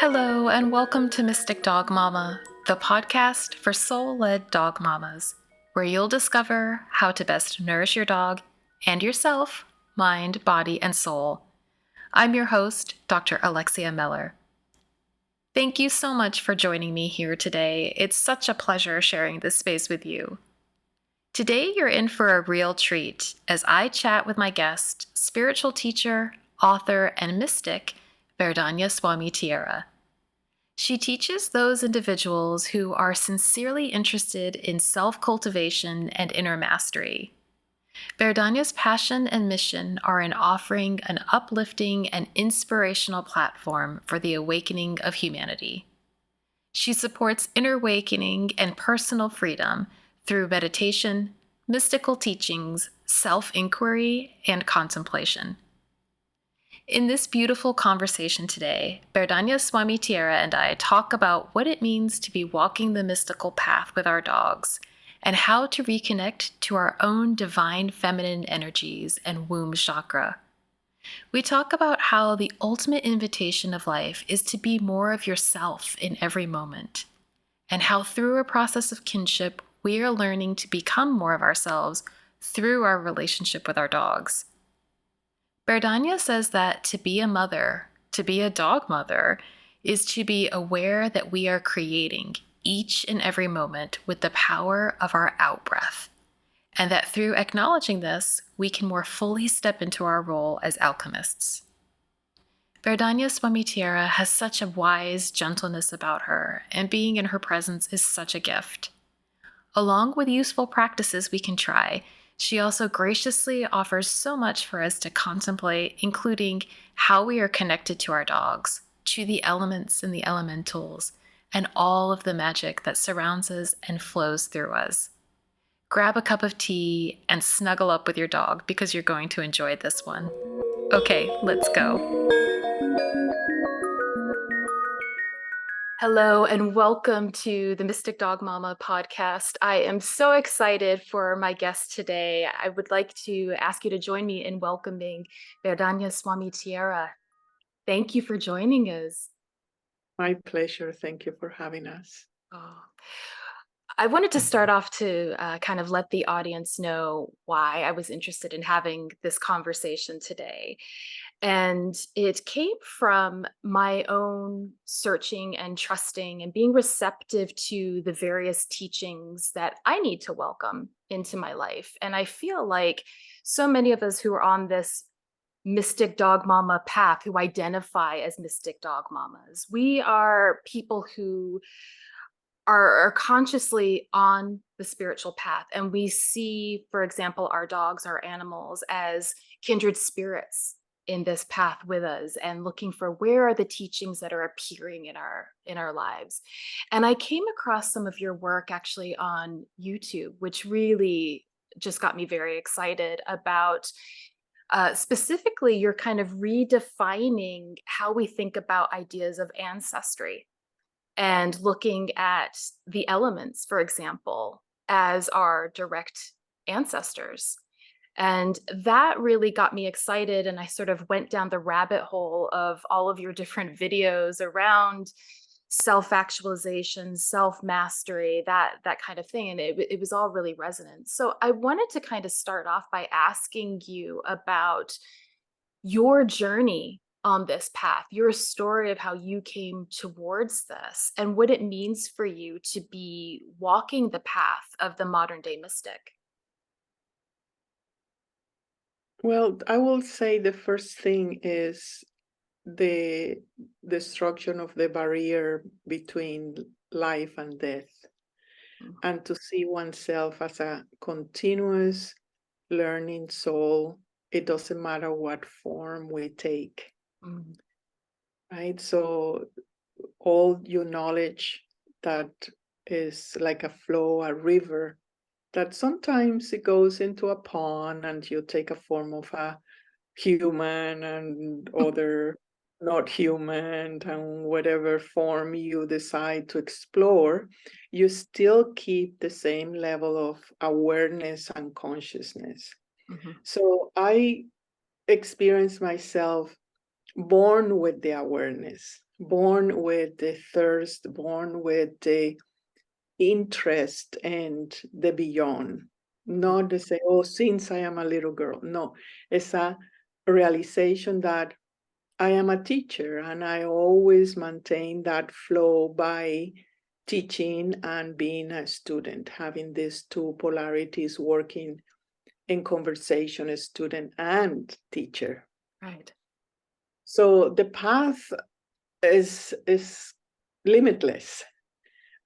Hello, and welcome to Mystic Dog Mama, the podcast for soul-led dog mamas, where you'll discover how to best nourish your dog and yourself, mind, body, and soul. I'm your host, Dr. Alexia Meller. Thank you so much for joining me here today. It's such a pleasure sharing this space with you. Today, you're in for a real treat as I chat with my guest, spiritual teacher, author, and mystic, Berdhanya Swami Tierra. She teaches those individuals who are sincerely interested in self-cultivation and inner mastery. Berdhanya's passion and mission are in offering an uplifting and inspirational platform for the awakening of humanity. She supports inner awakening and personal freedom through meditation, mystical teachings, self-inquiry, and contemplation. In this beautiful conversation today, Berdhanya Swami Tierra and I talk about what it means to be walking the mystical path with our dogs and how to reconnect to our own divine feminine energies and womb chakra. We talk about how the ultimate invitation of life is to be more of yourself in every moment, and how through a process of kinship, we are learning to become more of ourselves through our relationship with our dogs. Berdhanya says that to be a mother, to be a dog mother, is to be aware that we are creating each and every moment with the power of our out-breath, and that through acknowledging this, we can more fully step into our role as alchemists. Berdhanya Swami Tierra has such a wise gentleness about her, and being in her presence is such a gift. Along with useful practices we can try, she also graciously offers so much for us to contemplate, including how we are connected to our dogs, to the elements and the elementals, and all of the magic that surrounds us and flows through us. Grab a cup of tea and snuggle up with your dog because you're going to enjoy this one. Okay, let's go. Hello, and welcome to the Mystic Dog Mama podcast. I am so excited for my guest today. I would like to ask you to join me in welcoming Berdhanya Swami Tierra. Thank you for joining us. My pleasure. Thank you for having us. Oh. I wanted to start off to kind of let the audience know why I was interested in having this conversation today. And it came from my own searching and trusting and being receptive to the various teachings that I need to welcome into my life. And I feel like so many of us who are on this mystic dog mama path, who identify as mystic dog mamas, we are people who are consciously on the spiritual path. And we see, for example, our dogs, our animals as kindred spirits in this path with us and looking for where are the teachings that are appearing in our lives. And I came across some of your work actually on YouTube, which really just got me very excited about specifically you're kind of redefining how we think about ideas of ancestry and looking at the elements, for example, as our direct ancestors. And that really got me excited. And I sort of went down the rabbit hole of all of your different videos around self-actualization, self-mastery, that kind of thing. And it was all really resonant. So I wanted to kind of start off by asking you about your journey on this path, your story of how you came towards this, and what it means for you to be walking the path of the modern day mystic. Well, I will say the first thing is the destruction of the barrier between life and death, Mhm. and to see oneself as a continuous learning soul. It doesn't matter what form we take, Mhm. right? So all your knowledge that is like a flow, a river, that sometimes it goes into a pond and you take a form of a human and other not human, and whatever form you decide to explore, you still keep the same level of awareness and consciousness. Mhm. So I experience myself born with the awareness. born with the thirst, born with the interest and the beyond. Not to say, oh, since I am a little girl. No, it's a realization that I am a teacher, and I always maintain that flow by teaching and being a student, having these two polarities working in conversation, as student and teacher. Right. So the path is limitless,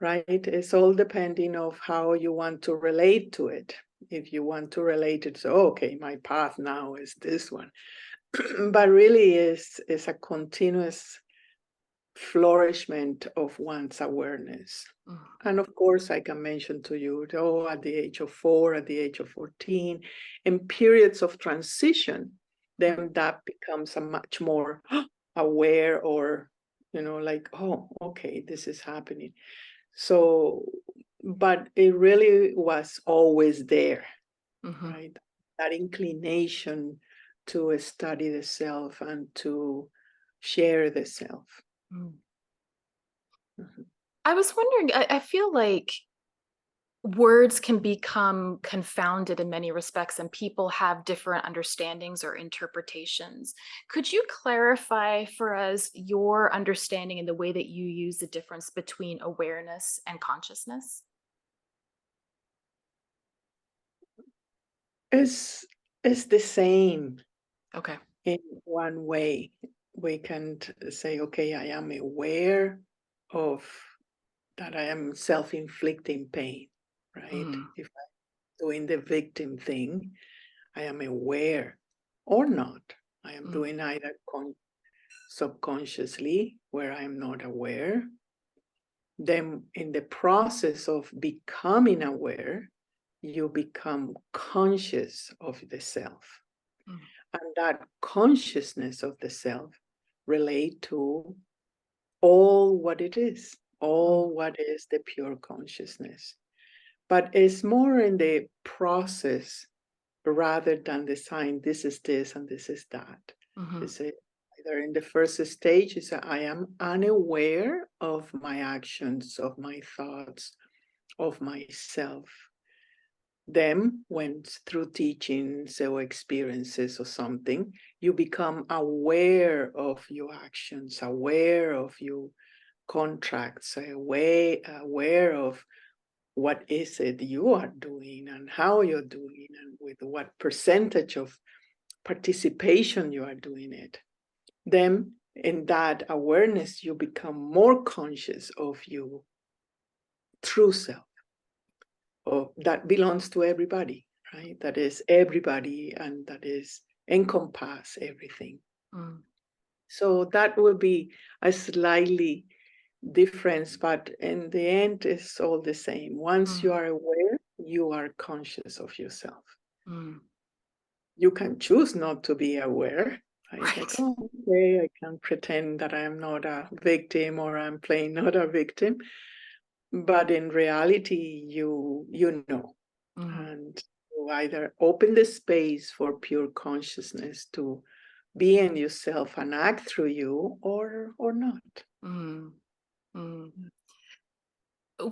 right? It's all depending of how you want to relate to it. If you want to relate it, so okay, my path now is this one. But really is a continuous flourishment of one's awareness. And of course, I can mention to you, at the age of 4, at the age of 14, in periods of transition, then that becomes a much more aware, or, like, oh, okay, this is happening. So, but it really was always there, right? That inclination to study the self and to share the self. I was wondering, I feel like words can become confounded in many respects, and people have different understandings or interpretations. Could you clarify for us your understanding and the way that you use the difference between awareness and consciousness? It's the same Okay. in one way. We can say, okay, I am aware of that I am self-inflicting pain, right? If I'm doing the victim thing, I am aware or not. I am doing either subconsciously, where I am not aware. Then in the process of becoming aware, you become conscious of the self. And that consciousness of the self relate to all what it is, all what is the pure consciousness. But it's more in the process rather than the sign, this is this and this is that. It's either in the first stage, is I am unaware of my actions, of my thoughts, of myself. Then, when through teachings or experiences or something, you become aware of your actions, aware of your contracts, aware of what is it you are doing and how you're doing and with what percentage of participation you are doing it. Then in that awareness, you become more conscious of your true self. That belongs to everybody, right? That is everybody, and that is encompass everything. So that will be a slightly difference, but in the end, it's all the same. Once you are aware, you are conscious of yourself. You can choose not to be aware. Right? Like, oh, okay, I can pretend that I am not a victim, or I'm playing not a victim. But in reality, you know, and you either open the space for pure consciousness to be in yourself and act through you, or not.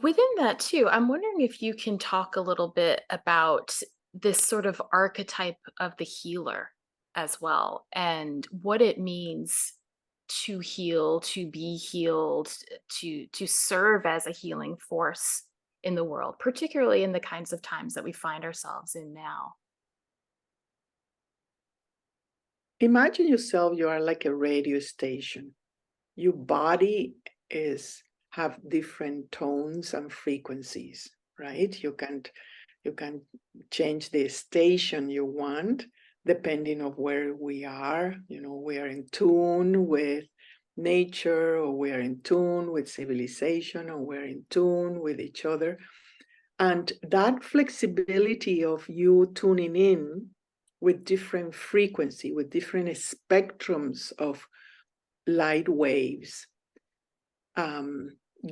Within that too, I'm wondering if you can talk a little bit about this sort of archetype of the healer as well, and what it means to heal, to be healed, to serve as a healing force in the world, particularly in the kinds of times that we find ourselves in now. Imagine yourself, you are like a radio station. Your body have different tones and frequencies, right? You can change the station you want depending on where we are. We are in tune with nature, or we are in tune with civilization, or we're in tune with each other. And that flexibility of you tuning in with different frequency, with different spectrums of light waves,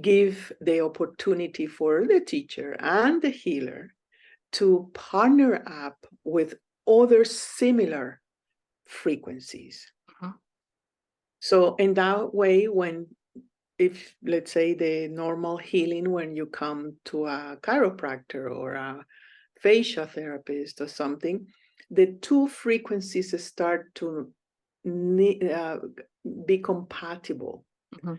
give the opportunity for the teacher and the healer to partner up with other similar frequencies. So in that way, when if, let's say, the normal healing when you come to a chiropractor or a fascia therapist or something, the two frequencies start to be compatible. Mm-hmm.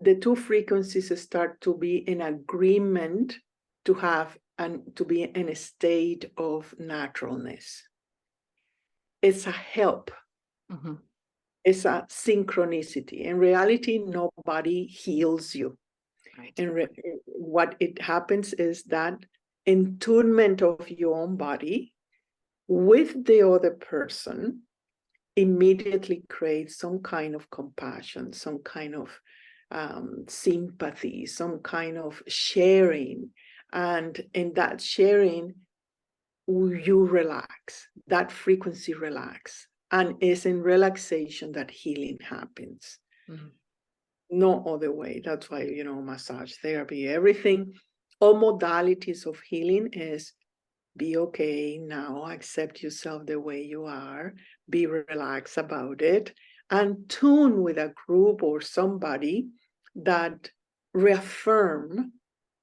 The two frequencies start to be in agreement to have and to be in a state of naturalness. It's a help. Mm-hmm. It's a synchronicity. In reality, nobody heals you. Right. And what it happens is that attunement of your own body with the other person immediately creates some kind of compassion, some kind of sympathy, some kind of sharing. And in that sharing, you relax, that frequency relax. And it's in relaxation that healing happens. Mm-hmm. No other way. That's why, massage therapy, everything, all modalities of healing is be okay now, accept yourself the way you are, be relaxed about it, and tune with a group or somebody that reaffirm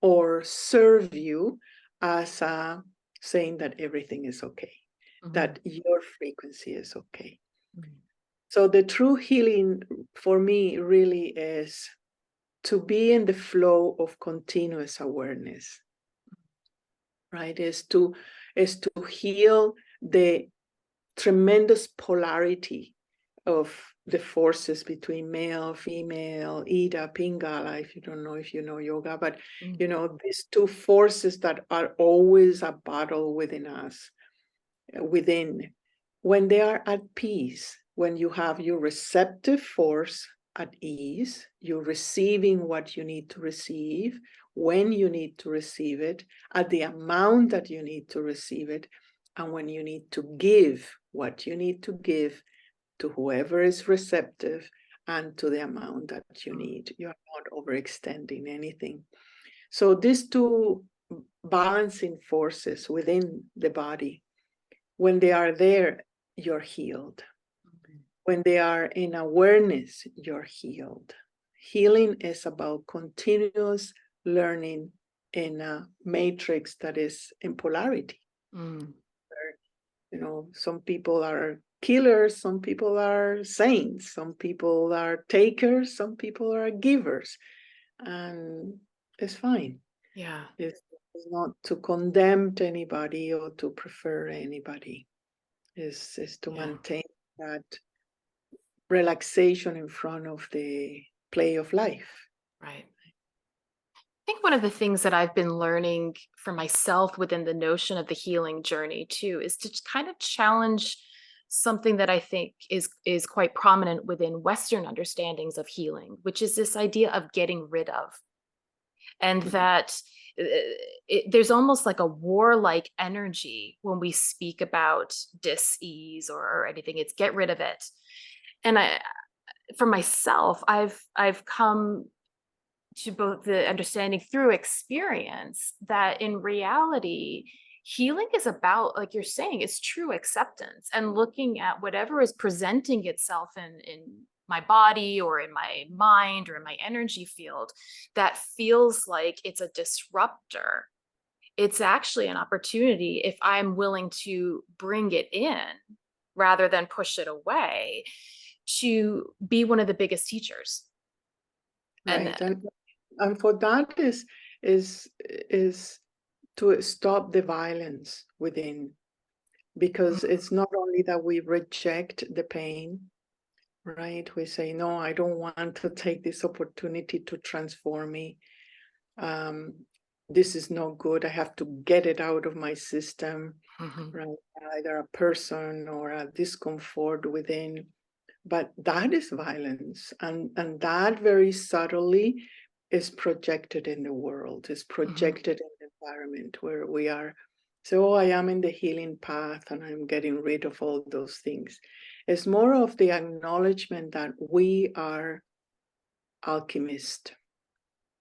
or serve you as saying that everything is okay, Mm-hmm. that your frequency is okay. Mm-hmm. So the true healing for me really is to be in the flow of continuous awareness, right? Is to heal the tremendous polarity of the forces between male, female, Ida, Pingala, if you don't know, if you know yoga, but these two forces that are always a battle within us, within. When they are at peace, when you have your receptive force at ease, you're receiving what you need to receive, when you need to receive it, at the amount that you need to receive it, and when you need to give what you need to give to whoever is receptive and to the amount that you need. You're not overextending anything. So these two balancing forces within the body, when they are there, you're healed. When they are in awareness, you're healed. Healing is about continuous learning in a matrix that is in polarity. Some people are killers, some people are saints, some people are takers, some people are givers, and it's fine. Yeah. It's not to condemn anybody or to prefer anybody. Is to maintain that relaxation in front of the play of life. Right. I think one of the things that I've been learning for myself within the notion of the healing journey too is to kind of challenge something that I think is quite prominent within Western understandings of healing, which is this idea of getting rid of. And that there's almost like a warlike energy when we speak about dis-ease or anything. It's get rid of it. And for myself, I've come to both the understanding through experience that in reality, healing is about, like you're saying, it's true acceptance and looking at whatever is presenting itself in my body or in my mind or in my energy field that feels like it's a disruptor. It's actually an opportunity, if I'm willing to bring it in rather than push it away, to be one of the biggest teachers. Right. And for that is to stop the violence within, because it's not only that we reject the pain, right? We say, no, I don't want to take this opportunity to transform me. This is no good. I have to get it out of my system, right? Either a person or a discomfort within. But that is violence. And that very subtly is projected in the world, is projected in the environment where we are. So I am in the healing path and I'm getting rid of all those things. It's more of the acknowledgement that we are alchemists,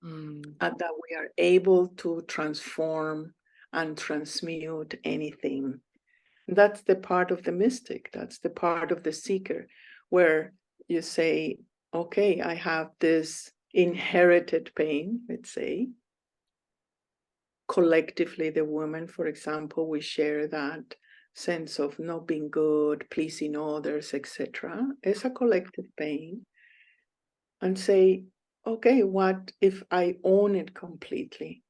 and that we are able to transform and transmute anything. That's the part of the mystic. That's the part of the seeker, where you say, okay, I have this inherited pain, let's say. Collectively, the women, for example, we share that sense of not being good, pleasing others, etc. It's a collective pain. And say, okay, what if I own it completely?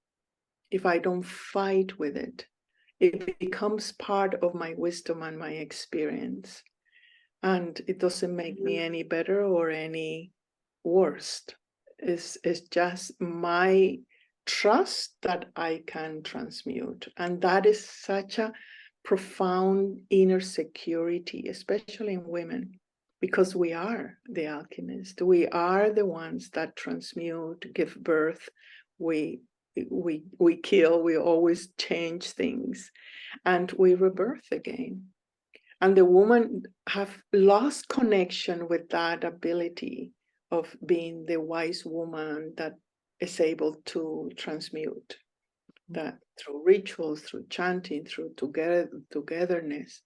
If I don't fight with it, it becomes part of my wisdom and my experience. And it doesn't make me any better or any worse. It's just my trust that I can transmute. And that is such a profound inner security, especially in women, because we are the alchemists. We are the ones that transmute, give birth. We kill, we always change things, and we rebirth again. And the woman have lost connection with that ability of being the wise woman that is able to transmute that through rituals, through chanting, through togetherness.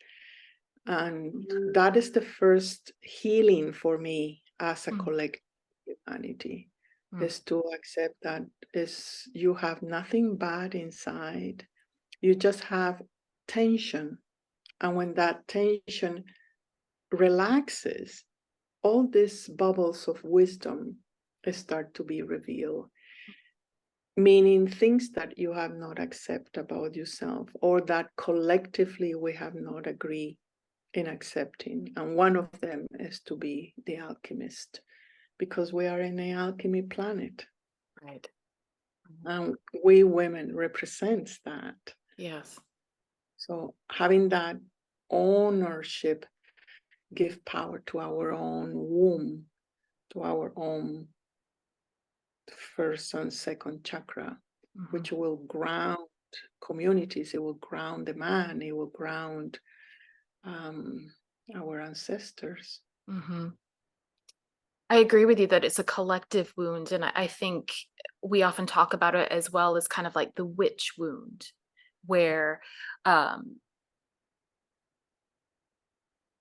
And that is the first healing for me as a collective humanity, is to accept that is you have nothing bad inside. You just have tension. And when that tension relaxes, all these bubbles of wisdom start to be revealed, meaning things that you have not accepted about yourself or that collectively we have not agreed in accepting. And one of them is to be the alchemist, because we are in an alchemy planet. Right. And we women represents that. Yes. So having that ownership give power to our own womb, to our own first and second chakra, which will ground communities. It will ground the man. It will ground our ancestors. I agree with you that it's a collective wound. And I think we often talk about it as well as kind of like the witch wound, where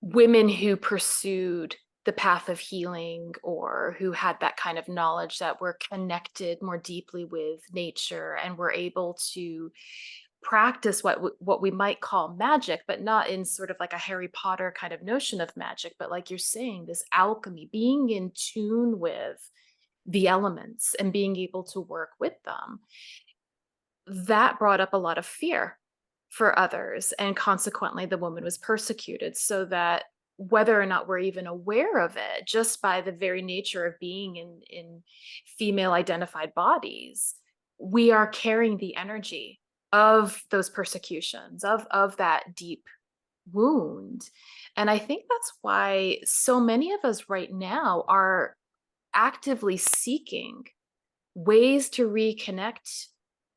women who pursued the path of healing or who had that kind of knowledge that were connected more deeply with nature and were able to practice what we might call magic, but not in sort of like a Harry Potter kind of notion of magic, but like you're saying, this alchemy, being in tune with the elements and being able to work with them. That brought up a lot of fear for others, and consequently the woman was persecuted, so that whether or not we're even aware of it, just by the very nature of being in female identified bodies, we are carrying the energy of those persecutions, of that deep wound. And I think that's why so many of us right now are actively seeking ways to reconnect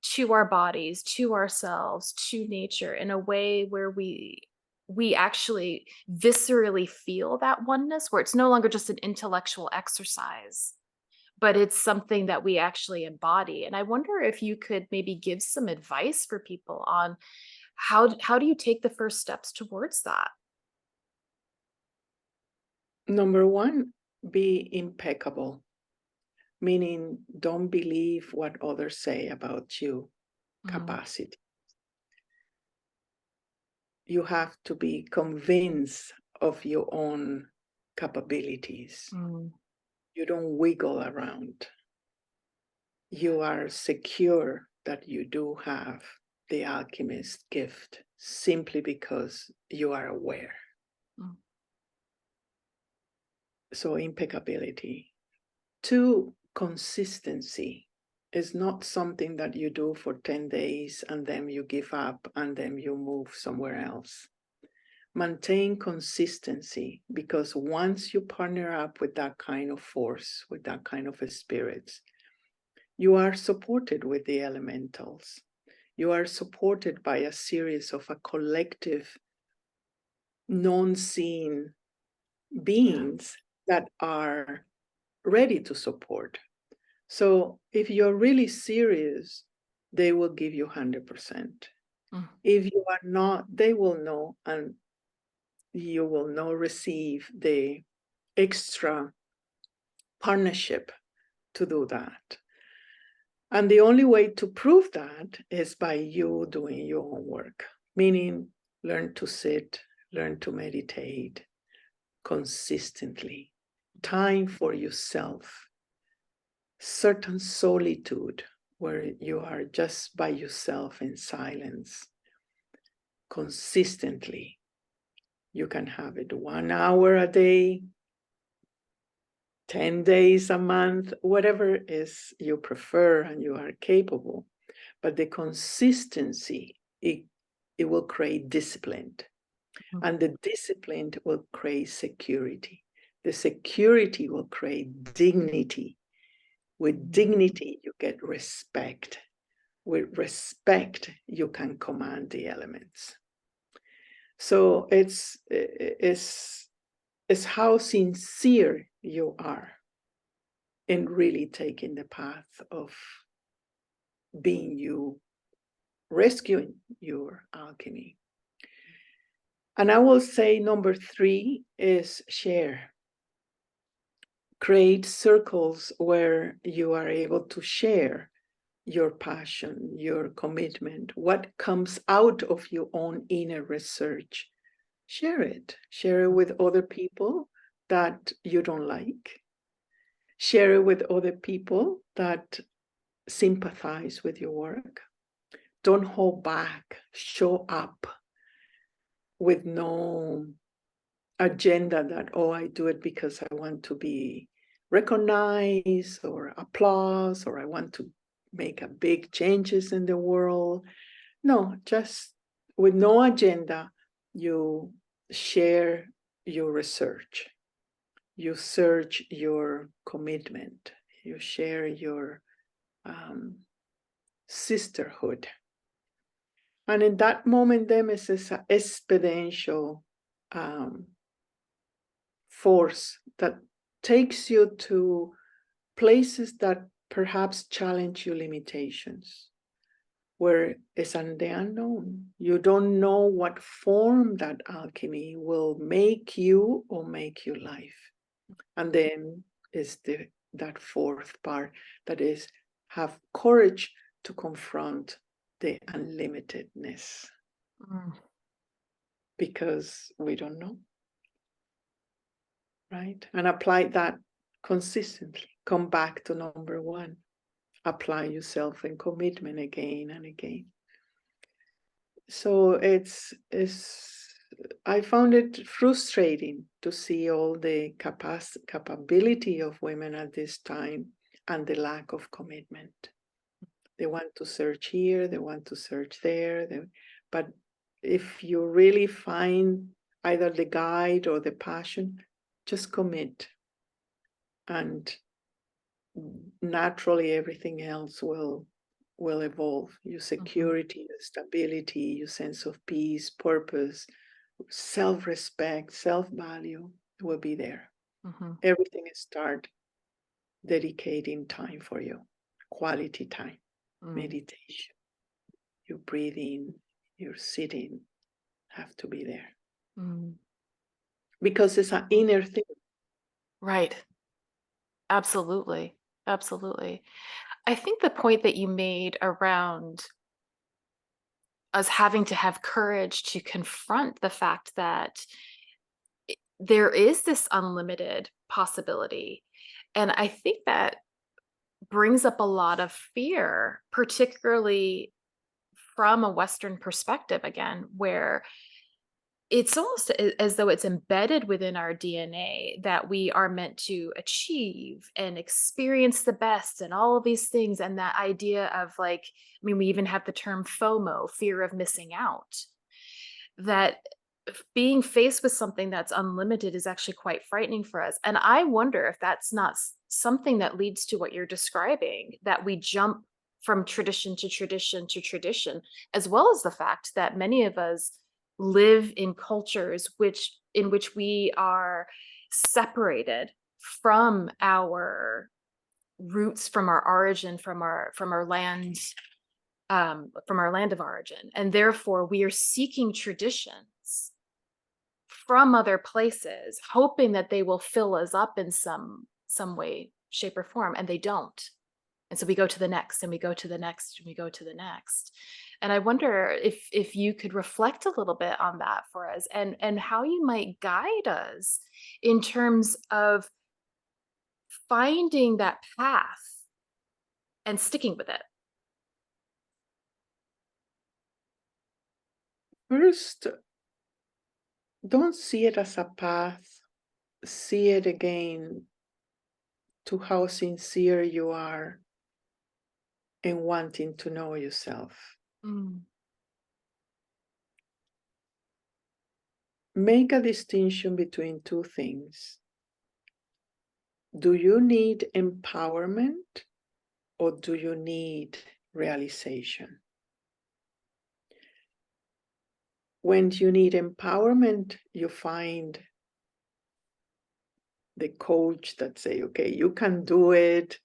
to our bodies, to ourselves, to nature in a way where we actually viscerally feel that oneness, where it's no longer just an intellectual exercise, but it's something that we actually embody. And I wonder if you could maybe give some advice for people on how do you take the first steps towards that? Number one, be impeccable, meaning don't believe what others say about you capacity. You have to be convinced of your own capabilities. You don't wiggle around. You are secure that you do have the alchemist gift simply because you are aware. So impeccability. Two, consistency is not something that you do for 10 days and then you give up and then you move somewhere else. Maintain consistency, because once you partner up with that kind of force, with that kind of spirits, you are supported with the elementals. You are supported by a series of a collective, non-seen beings that are ready to support. So if you're really serious, they will give you 100%. If you are not, they will know, and you will not receive the extra partnership to do that. And the only way to prove that is by you doing your own work, meaning learn to sit, learn to meditate consistently, time for yourself, certain solitude where you are just by yourself in silence consistently. You can have it 1 hour a day, 10 days a month, whatever is you prefer and you are capable. But the consistency, it will create discipline. Mm-hmm. And the discipline will create security. The security will create dignity. With dignity, you get respect. With respect, you can command the elements. So it's how sincere you are in really taking the path of being you, rescuing your alchemy. And I will say number 3 is share. Create circles where you are able to share your passion, your commitment, what comes out of your own inner research. Share it. Share it with other people that you don't like. Share it with other people that sympathize with your work. Don't hold back. Show up with no agenda that, oh, I do it because I want to be recognized or applause, or I want to make a big changes in the world. No, just with no agenda, you share your research, you search your commitment, you share your sisterhood. And in that moment, then is this exponential force that takes you to places that perhaps challenge your limitations, where it's the unknown. You don't know what form that alchemy will make you or make your life. And then is that 4th part, that is have courage to confront the unlimitedness. Because we don't know. Right? And apply that consistently. Come back to number 1. Apply yourself in commitment again and again. So I found it frustrating to see all the capability of women at this time and the lack of commitment. They want to search here, they want to search there, but if you really find either the guide or the passion, just commit, and naturally everything else will evolve. Your security, your stability, your sense of peace, purpose, self-respect, self-value will be there. Everything is start dedicating time for you, quality time, meditation, your breathing, your sitting have to be there. Because it's an inner thing. Right. Absolutely. Absolutely. I think the point that you made around us having to have courage to confront the fact that there is this unlimited possibility. And I think that brings up a lot of fear, particularly from a Western perspective, again, where it's almost as though it's embedded within our DNA that we are meant to achieve and experience the best and all of these things. And that idea of, like, I mean, we even have the term FOMO, fear of missing out, that being faced with something that's unlimited is actually quite frightening for us. And I wonder if that's not something that leads to what you're describing, that we jump from tradition to tradition to tradition, as well as the fact that many of us live in cultures in which we are separated from our roots, from our origin, from our land, from our land of origin, and therefore we are seeking traditions from other places, hoping that they will fill us up in some some way, shape, or form, and they don't. And so we go to the next, and we go to the next, and we go to the next. And I wonder if you could reflect a little bit on that for us, and how you might guide us in terms of finding that path and sticking with it. First, don't see it as a path. See it again to how sincere you are in wanting to know yourself. Mm, Make a distinction between two things. Do you need empowerment or do you need realization? When you need empowerment, you find the coach that say, okay, you can do it.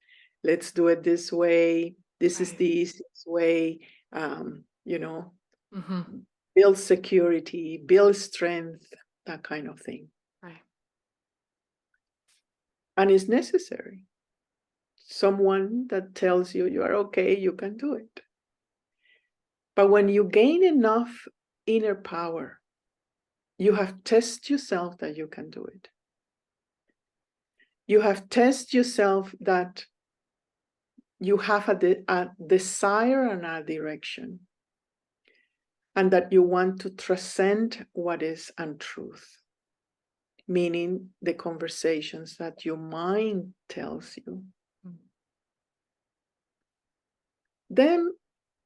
Let's do it this way. This is right. the easiest way. You know, Mm-hmm. build security, build strength, that kind of thing. Right. And it's necessary. Someone that tells you you are okay, you can do it. But when you gain enough inner power, you have tested yourself that you can do it. You have tested yourself that you have a desire and a direction, and that you want to transcend what is untruth, meaning the conversations that your mind tells you. Mm. Then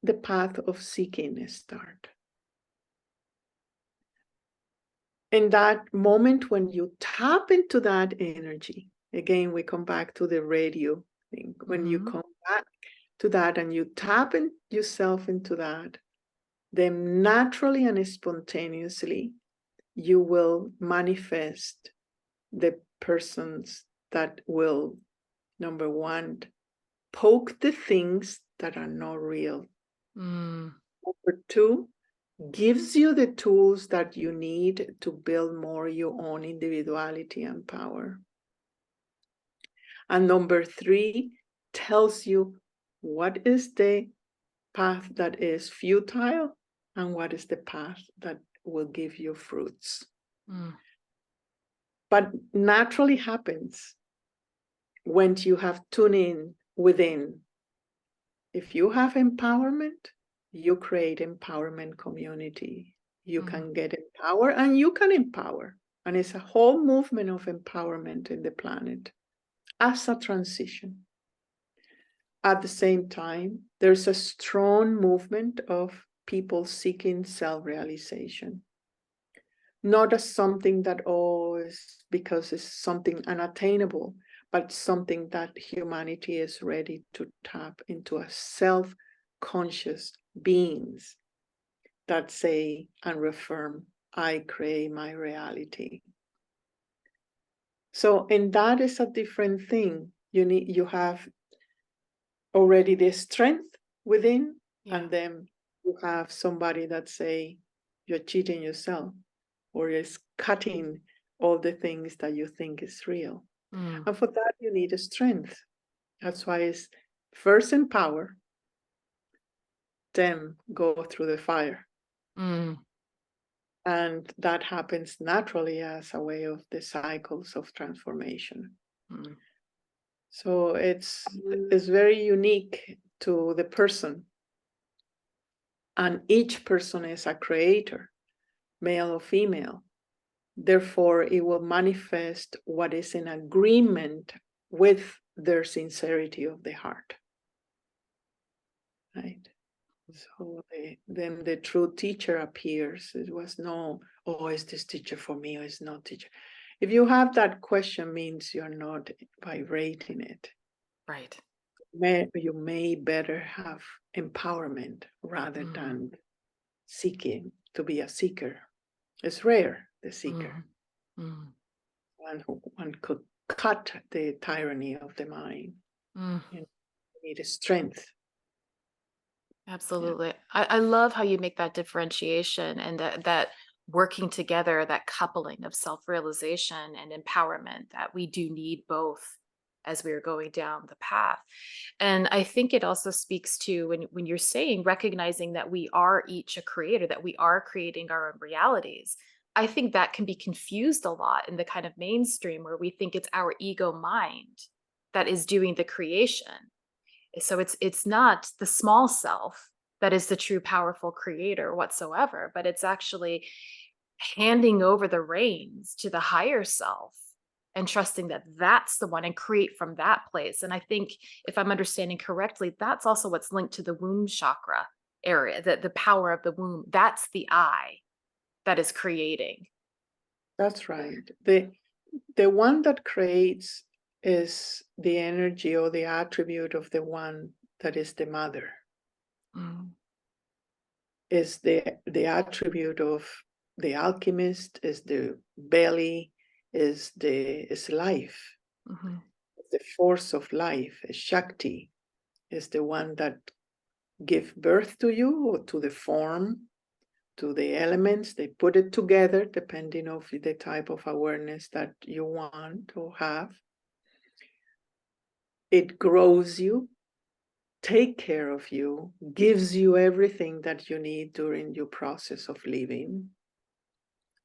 the path of seeking starts. In that moment when you tap into that energy, again, we come back to the radio thing. When you Mm-hmm. come back to that and you tap in yourself into that, then naturally and spontaneously, you will manifest the persons that will, number one, poke the things that are not real. Mm. Number two, gives you the tools that you need to build more your own individuality and power. And number three, tells you what is the path that is futile and what is the path that will give you fruits. Mm. But naturally happens when you have tuned in within. If you have empowerment, you create empowerment community. You Mm. can get empowered and you can empower. And it's a whole movement of empowerment in the planet as a transition. At the same time, there's a strong movement of people seeking self-realization. Not as something that, oh, is because it's something unattainable, but something that humanity is ready to tap into a self-conscious beings that say and reaffirm, I create my reality. So, and that is a different thing. You have already the strength within, Yeah. and then you have somebody that say you're cheating yourself or is cutting all the things that you think is real. Mm. And for that, you need a strength. That's why it's first empower, then go through the fire. Mm. And that happens naturally as a way of the cycles of transformation. Mm. So it's very unique to the person. And each person is a creator, male or female. Therefore, it will manifest what is in agreement with their sincerity of the heart. Right? So then the true teacher appears. It was no, oh, is this teacher for me or is not teacher? If you have that question, means you're not vibrating it. Right. You may better have empowerment rather than seeking to be a seeker. It's rare, the seeker. Mm. One could cut the tyranny of the mind. Mm. You need a strength. Absolutely. I love how you make that differentiation, and that working together, that coupling of self-realization and empowerment, that we do need both as we were going down the path. And I think it also speaks to when you're saying recognizing that we are each a creator, that we are creating our own realities. I think that can be confused a lot in the kind of mainstream where we think it's our ego mind that is doing the creation. So it's not the small self that is the true powerful creator whatsoever, but it's actually handing over the reins to the higher self and trusting that that's the one and create from that place. And I think if I'm understanding correctly, that's also what's linked to the womb chakra area, the power of the womb. That's the I that is creating. That's right. The one that creates is the energy or the attribute of the one that is the mother, Mm, is the attribute of the alchemist, is the belly, is life, mhm, the force of life, is Shakti, is the one that give birth to you or to the form, to the elements. They put it together depending of the type of awareness that you want or have. It grows you, take care of you, gives you everything that you need during your process of living,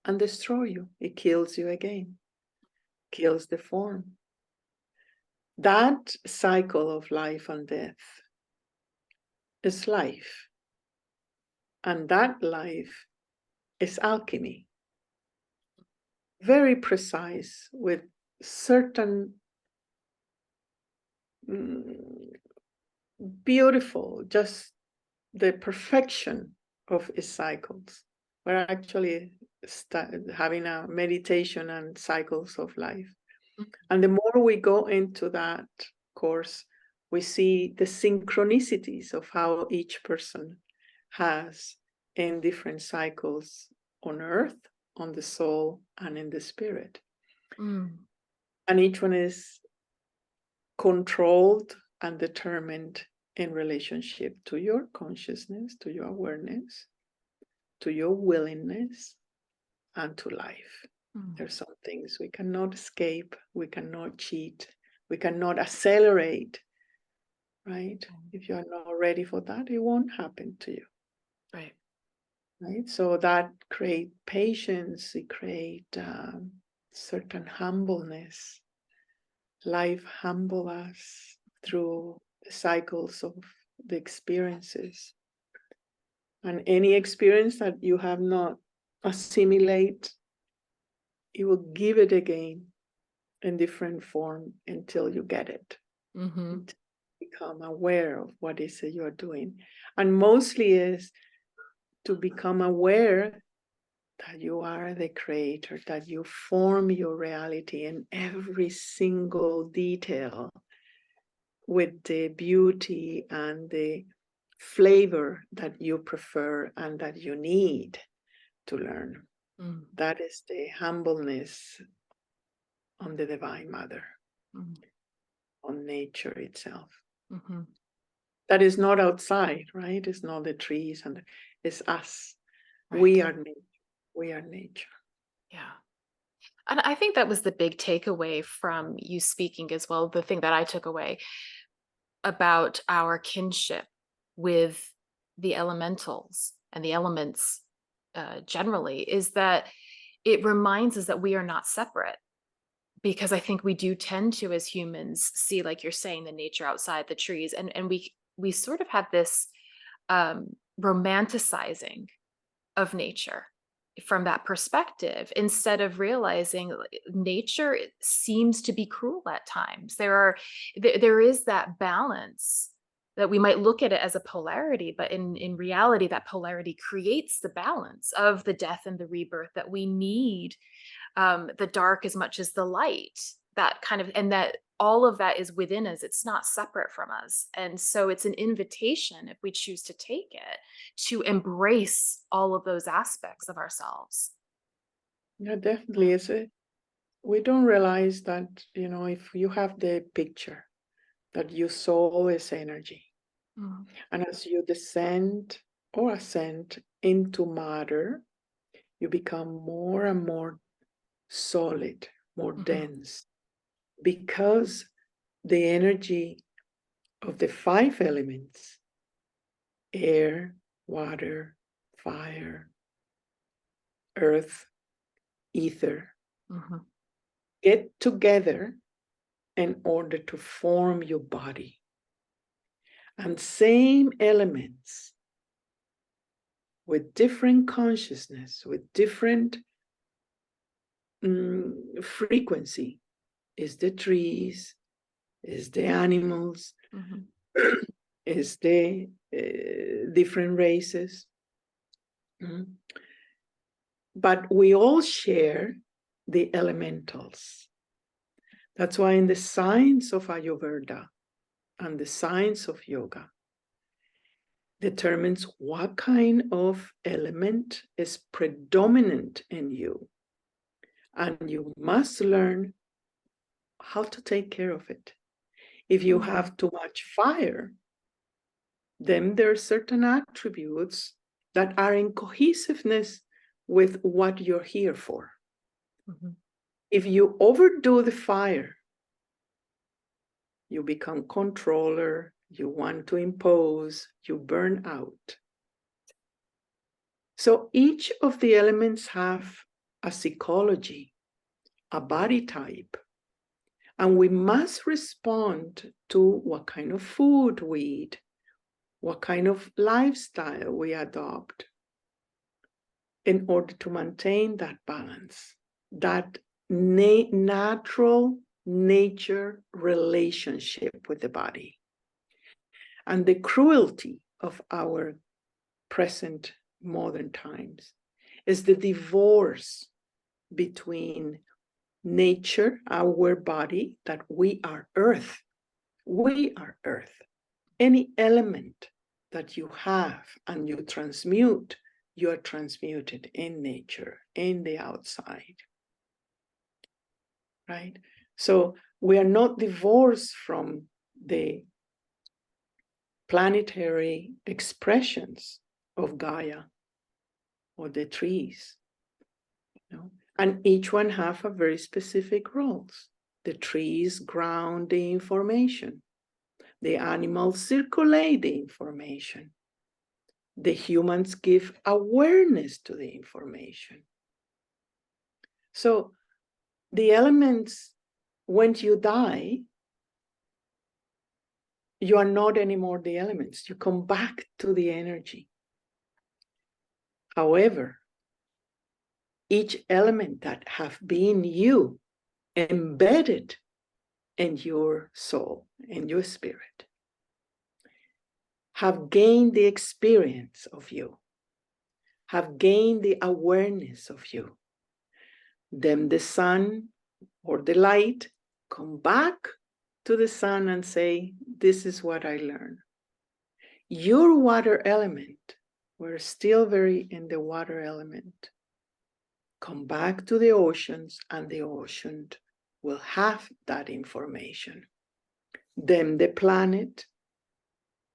and destroy you. It kills you again, kills the form. That cycle of life and death is life. And that life is alchemy. Very precise, with certain beautiful, just the perfection of its cycles. We're actually having a meditation and cycles of life. mm, And the more we go into that course, we see the synchronicities of how each person has in different cycles on earth, on the soul, and in the spirit. mm, And each one is controlled and determined in relationship to your consciousness, to your awareness, to your willingness, and to life. mm. There's some things we cannot escape, we cannot cheat, we cannot accelerate, right? If you are not ready for that, it won't happen to you, Right. right? So that create patience, it create certain humbleness. Life humble us through the cycles of the experiences. And any experience that you have not assimilate, you will give it again in different form until you get it, Mm-hmm. until you become aware of what is it you're doing. And mostly is to become aware that you are the creator, that you form your reality in every single detail with the beauty and the flavor that you prefer and that you need to learn. Mm, That is the humbleness on the Divine Mother, mm, on nature itself. mm-hmm. That is not outside, right? It's not the trees and it's us. Right. We are nature. We are nature. Yeah. And I think that was the big takeaway from you speaking as well. The thing that I took away about our kinship with the elementals and the elements generally is that it reminds us that we are not separate. Because I think we do tend to, as humans, see, like you're saying, the nature outside the trees, and we sort of have this romanticizing of nature from that perspective instead of realizing nature seems to be cruel at times. There is that balance that we might look at it as a polarity, but in reality that polarity creates the balance of the death and the rebirth that we need, the dark as much as the light, that kind of, and that all of that is within us. It's not separate from us. And so it's an invitation, if we choose to take it, to embrace all of those aspects of ourselves. Yeah, definitely. We don't realize that, if you have the picture that your soul is energy, Mm, and as you descend or ascend into matter, you become more and more solid, more mhm, dense, because the energy of the 5 elements: air, water, fire, earth, ether, get together in order to form your body. And same elements with different consciousness, with different frequency, is the trees, is the animals, is the different races. But we all share the elementals. That's why in the science of Ayurveda and the science of yoga determines what kind of element is predominant in you. And you must learn how to take care of it. If you have too much fire, then there are certain attributes that are in cohesiveness with what you're here for. If you overdo the fire, you become controller, you want to impose, you burn out. So each of the elements have a psychology, a body type, and we must respond to what kind of food we eat, what kind of lifestyle we adopt in order to maintain that balance, that natural nature relationship with the body. And the cruelty of our present modern times is the divorce between nature, our body, that we are earth. We are earth. Any element that you have and you transmute, you are transmuted in nature, in the outside. Right? So we are not divorced from the planetary expressions of Gaia or the trees. And each one have a very specific roles. The trees ground the information. The animals circulate the information. The humans give awareness to the information. So the elements, when you die, you are not anymore the elements. You come back to the energy. However, each element that have been you, embedded in your soul, in your spirit, have gained the experience of you, have gained the awareness of you. Then the sun or the light come back to the sun and say, this is what I learned. Your water element, we're still very in the water element, come back to the oceans, and the ocean will have that information. Then the planet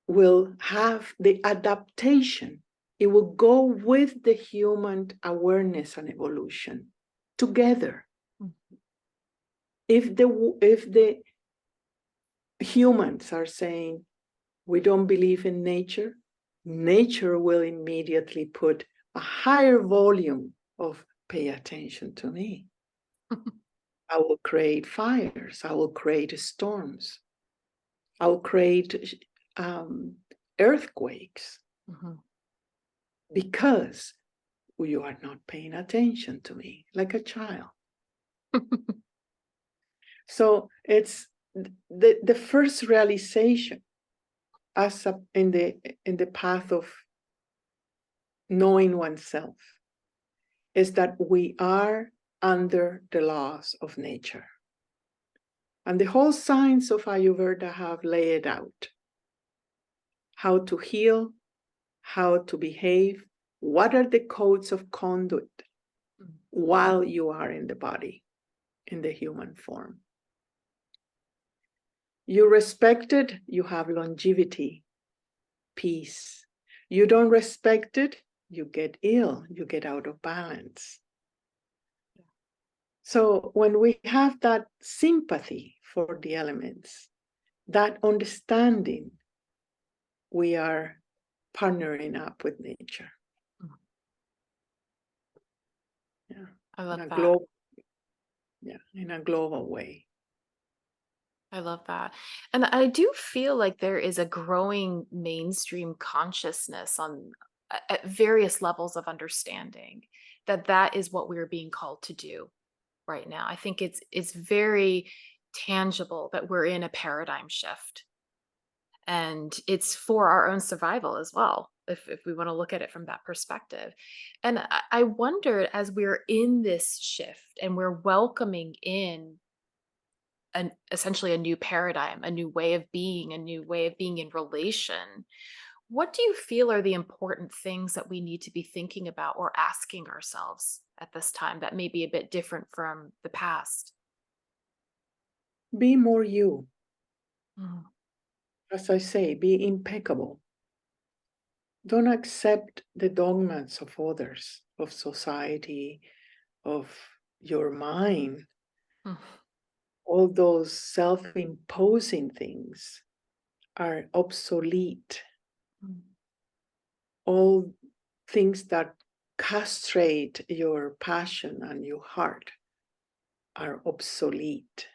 will have the adaptation. It will go with the human awareness and evolution together. If the humans are saying, we don't believe in nature, nature will immediately put a higher volume of pay attention to me. I will create fires. I will create storms. I will create earthquakes because you are not paying attention to me like a child. So it's the first realization as in the path of knowing oneself is that we are under the laws of nature. And the whole science of Ayurveda have laid out how to heal, how to behave, what are the codes of conduct while you are in the body, in the human form. You respect it, you have longevity, peace. You don't respect it, you get ill, you get out of balance. So when we have that sympathy for the elements, that understanding, we are partnering up with nature. Yeah. I love In a that. in a global way. I love that. And I do feel like there is a growing mainstream consciousness on at various levels of understanding that that is what we're being called to do right now. I think it's very tangible that we're in a paradigm shift, and it's for our own survival as well, if we want to look at it from that perspective. And I wondered, as we're in this shift and we're welcoming in essentially a new paradigm, a new way of being, a new way of being in relation. What do you feel are the important things that we need to be thinking about or asking ourselves at this time that may be a bit different from the past? Be more you. Mm, As I say, be impeccable. Don't accept the dogmas of others, of society, of your mind. mm, All those self-imposing things are obsolete. mm, All things that castrate your passion and your heart are obsolete.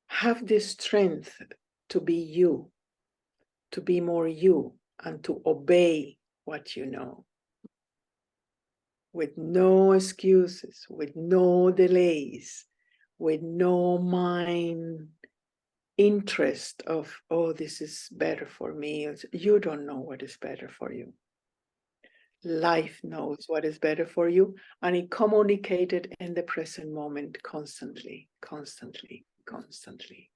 Have the strength to be you, to be more you, and to obey what you know, with no excuses, with no delays, with no mind interest of, oh, this is better for me. You don't know what is better for you. Life knows what is better for you, and it communicated in the present moment constantly, constantly, constantly,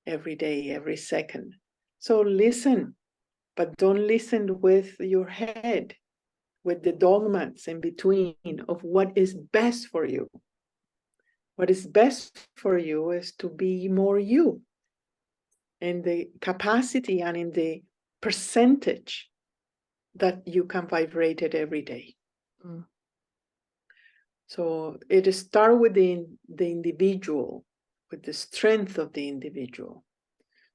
every day, every second. So listen, but don't listen with your head, with the dogmas in between of what is best for you. What is best for you is to be more you in the capacity and in the percentage that you can vibrate it every day. mm, So it starts with the individual, with the strength of the individual,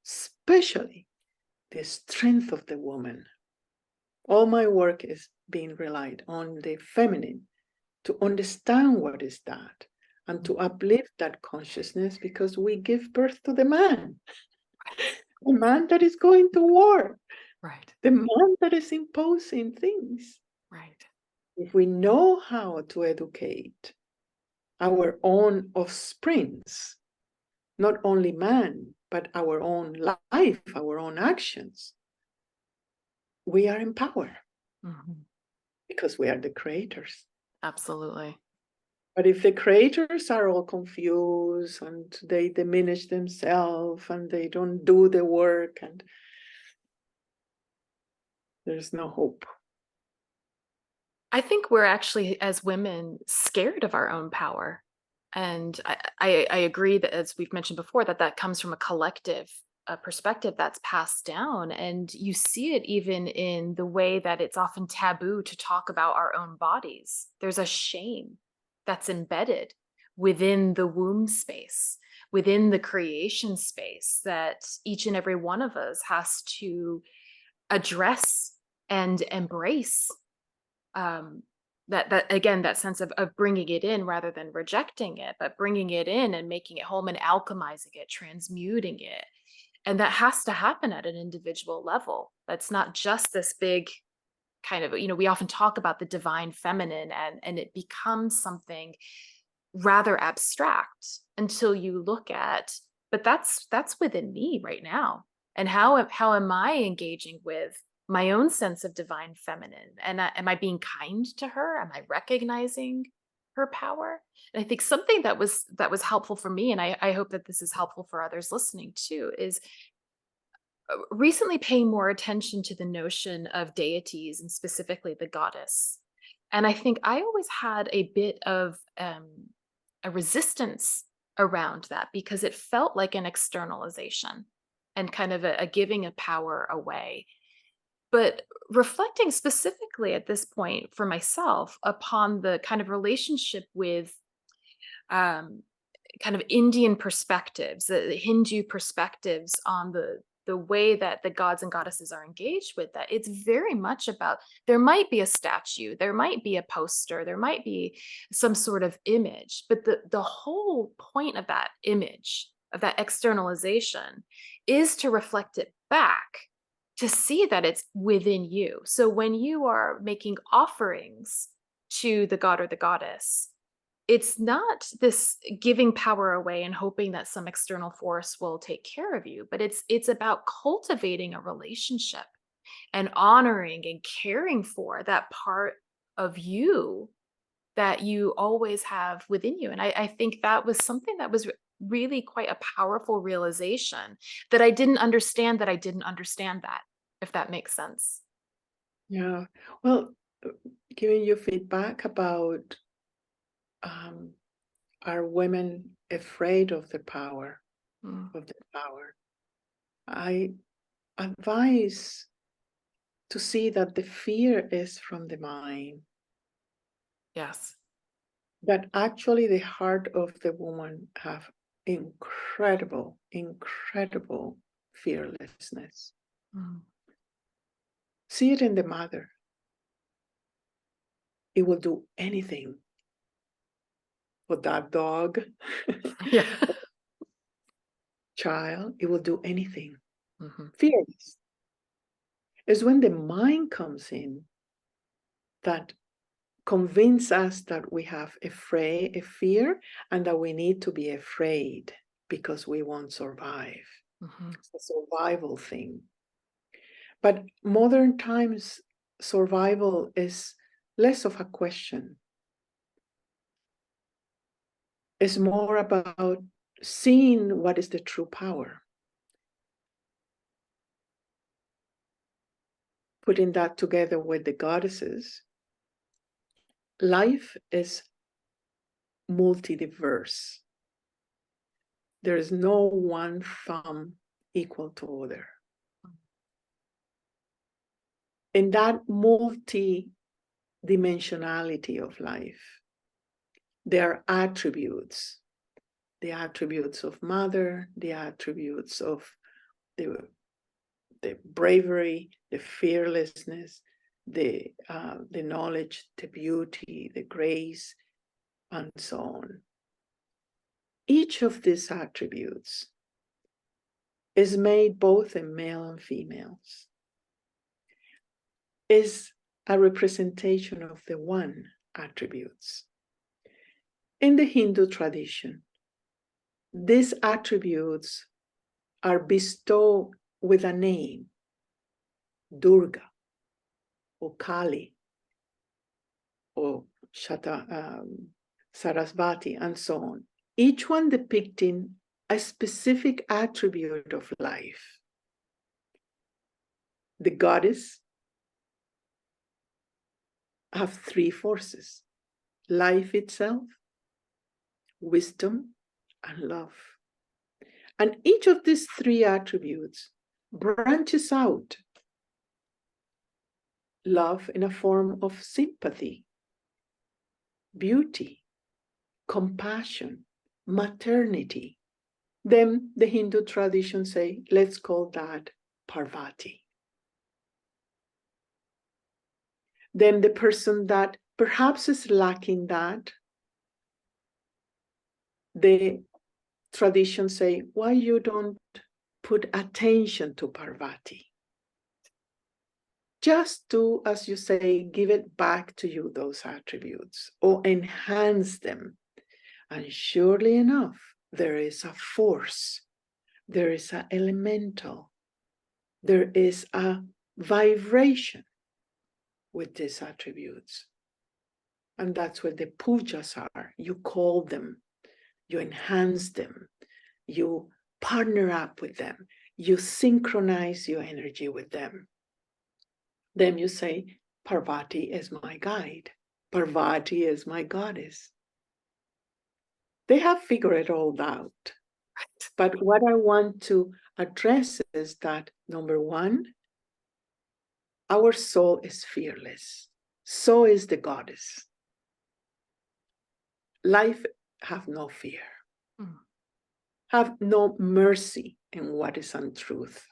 especially the strength of the woman. All my work is being relied on the feminine to understand what is that and to uplift that consciousness, because we give birth to the man, the man that is going to war, right, the man that is imposing things. right. If we know how to educate our own offsprings, not only man, but our own life, our own actions, we are in power Mhm. because we are the creators. Absolutely. But if the creators are all confused and they diminish themselves and they don't do the work, and there's no hope. I think we're actually, as women, scared of our own power. And I agree that, as we've mentioned before, that that comes from a collective perspective that's passed down. And you see it even in the way that it's often taboo to talk about our own bodies. There's a shame that's embedded within the womb space, within the creation space, that each and every one of us has to address and embrace. um that again, that sense of bringing it in rather than rejecting it, but bringing it in and making it home and alchemizing it, transmuting it. And that has to happen at an individual level. That's not just this big kind of, we often talk about the divine feminine, and it becomes something rather abstract until you look at, but that's within me right now. And how am I engaging with my own sense of divine feminine? And am I being kind to her? Am I recognizing her power? And I think something that was helpful for me, and I hope that this is helpful for others listening too, is recently paying more attention to the notion of deities, and specifically the goddess. And I think I always had a bit of a resistance around that, because it felt like an externalization and kind of a giving of power away. But reflecting specifically at this point for myself upon the kind of relationship with um, kind of Indian perspectives, the Hindu perspectives on the way that the gods and goddesses are engaged with that, it's very much about, there might be a statue, there might be a poster, there might be some sort of image, but the whole point of that image, of that externalization, is to reflect it back, to see that it's within you. So when you are making offerings to the god or the goddess, it's not this giving power away and hoping that some external force will take care of you, but it's about cultivating a relationship and honoring and caring for that part of you that you always have within you. And I think that was something that was really quite a powerful realization, that I didn't understand that I didn't understand that, if that makes sense. Yeah. Well, giving you feedback about um, are women afraid of the power Mm, of the power? I advise to see that the fear is from the mind, yes. that actually the heart of the woman have incredible, incredible fearlessness. Mm. See it in the mother. It will do anything for that dog, Yeah. child. It will do anything. Mhm. Fearless. Is when the mind comes in that convince us that we have a fear, and that we need to be afraid because we won't survive. Mhm. It's a survival thing. But modern times, survival is less of a question. It's more about seeing what is the true power, putting that together with the goddesses. Life is multidiverse. There is no one thumb equal to other. In that multi-dimensionality of life, there are attributes, the attributes of mother, the attributes of the bravery, the fearlessness, the knowledge, the beauty, the grace, and so on. Each of these attributes is made both in male and females, is a representation of the one attributes. In the Hindu tradition, these attributes are bestowed with a name, Durga, or Kali, or Sarasvati, and so on, each one depicting a specific attribute of life. The goddess have three forces: life itself, wisdom, and love. And each of these three attributes branches out. Love in a form of sympathy, beauty, compassion, maternity. Then the Hindu tradition say, let's call that Parvati. Then the person that perhaps is lacking that, the tradition say, why you don't put attention to Parvati? Just to, as you say, give it back to you, those attributes, or enhance them. And surely enough, there is a force, there is an elemental, there is a vibration with these attributes. And that's where the pujas are. You call them, you enhance them, you partner up with them, you synchronize your energy with them. Then you say, Parvati is my guide, Parvati is my goddess. They have figured it all out. But what I want to address is that, number one, our soul is fearless. So is the goddess. Life have no fear. have no mercy in what is untruth,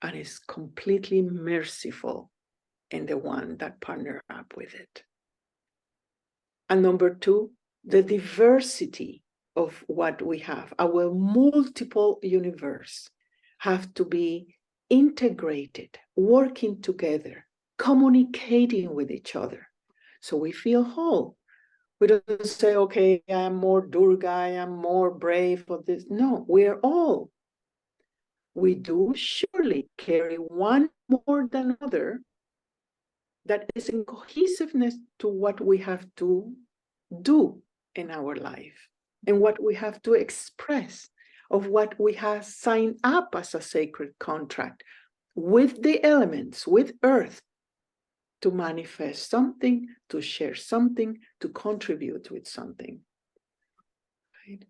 and is completely merciful in the one that partner up with it. And number two, the diversity of what we have, our multiple universe, have to be integrated, working together, communicating with each other, so we feel whole. We don't say, okay, I'm more Durga, I am more brave for this. No, we're all. We do surely carry one more than other that is in cohesiveness to what we have to do in our life and what we have to express, of what we have signed up as a sacred contract with the elements, with earth, to manifest something, to share something, to contribute with something. Right?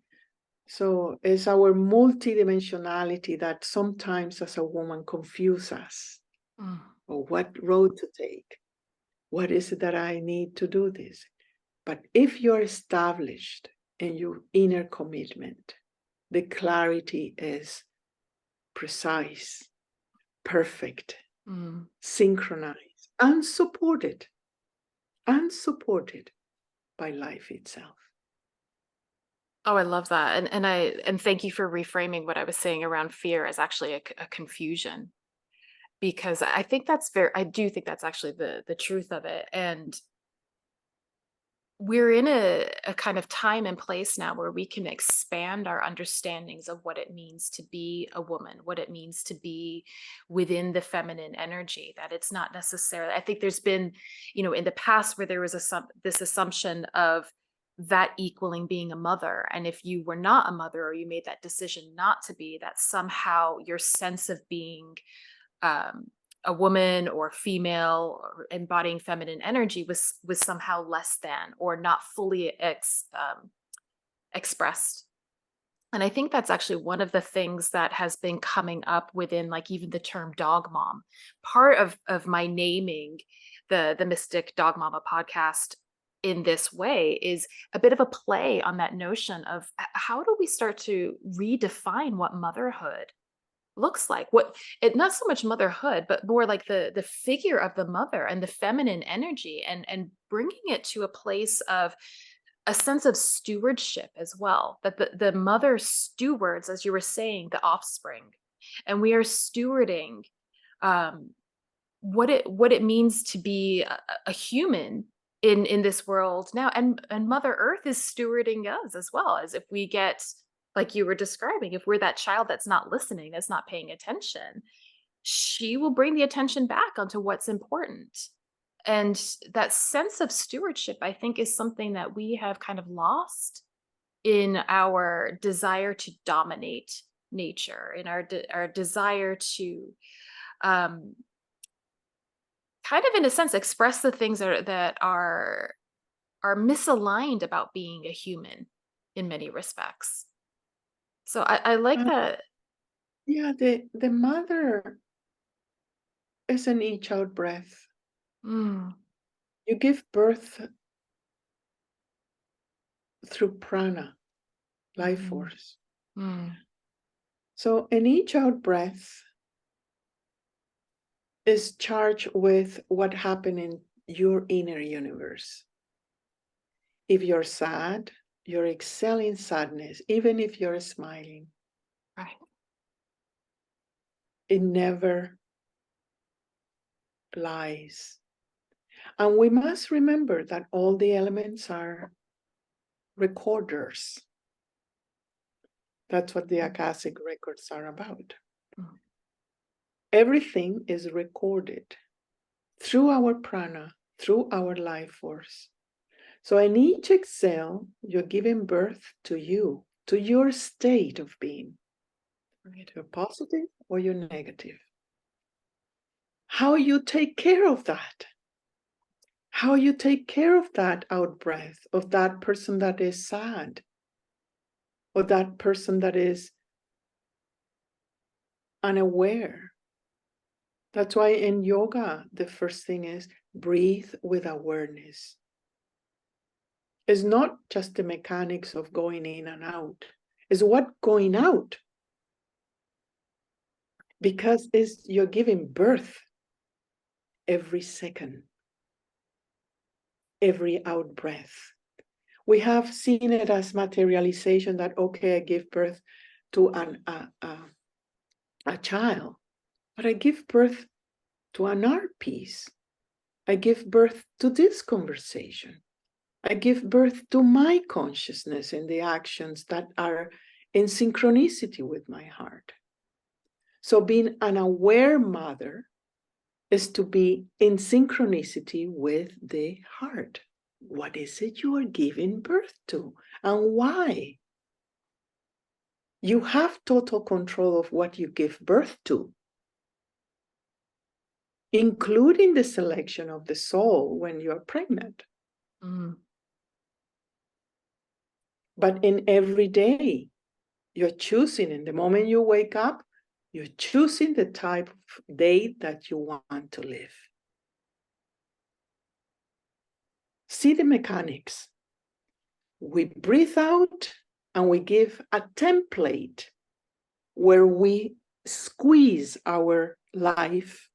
So it's our multidimensionality that sometimes as a woman confuses us. Or what road to take? What is it that I need to do this? But if you're established in your inner commitment, the clarity is precise, perfect, synchronized, and supported by life itself. Oh, I love that. And thank you for reframing what I was saying around fear as actually a confusion, because I do think that's actually the truth of it. And we're in a kind of time and place now where we can expand our understandings of what it means to be a woman, what it means to be within the feminine energy. That it's not necessarily, I think there's been, in the past where there was this assumption of that equaling being a mother. And if you were not a mother, or you made that decision not to be, that somehow your sense of being um, a woman or female or embodying feminine energy was somehow less than, or not fully expressed. And I think that's actually one of the things that has been coming up within, like, even the term dog mom. Part of my naming the Mystic Dog Mama podcast in this way is a bit of a play on that notion of how do we start to redefine what motherhood looks like, what it, not so much motherhood, but more like the figure of the mother and the feminine energy, and bringing it to a place of a sense of stewardship as well, that the mother stewards, as you were saying, the offspring, and we are stewarding um what it means to be a human in this world now. And Mother Earth is stewarding us as well. As if we get, like you were describing, if we're that child that's not listening, that's not paying attention, she will bring the attention back onto what's important. And that sense of stewardship, I think, is something that we have kind of lost in our desire to dominate nature, in our desire to um kind of, in a sense, express the things that are misaligned about being a human in many respects. So I like Uh, that. yeah, the mother is an each out breath. Mm, You give birth through prana, life mhm, force. mm, So an each out breath is charged with what happened in your inner universe. If you're sad, you're exhaling sadness, even if you're smiling. right. It never lies. And we must remember that all the elements are recorders. That's what the Akashic records are about. Mm, Everything is recorded through our prana, through our life force. So in each exhale, you're giving birth to you, to your state of being. right. You're positive or you're negative. How you take care of that. How you take care of that out breath, of that person that is sad, or that person that is unaware. That's why in yoga, the first thing is breathe with awareness. It's not just the mechanics of going in and out. It's what's going out. Because you're giving birth every second, every out breath. We have seen it as materialization that, okay, I give birth to a child, but I give birth to an art piece. I give birth to this conversation. I give birth to my consciousness in the actions that are in synchronicity with my heart. So being an aware mother is to be in synchronicity with the heart. What is it you are giving birth to and why? You have total control of what you give birth to, including the selection of the soul when you're pregnant. But in every day, you're choosing, in the moment you wake up, you're choosing the type of day that you want to live. See the mechanics. We breathe out and we give a template where we squeeze our life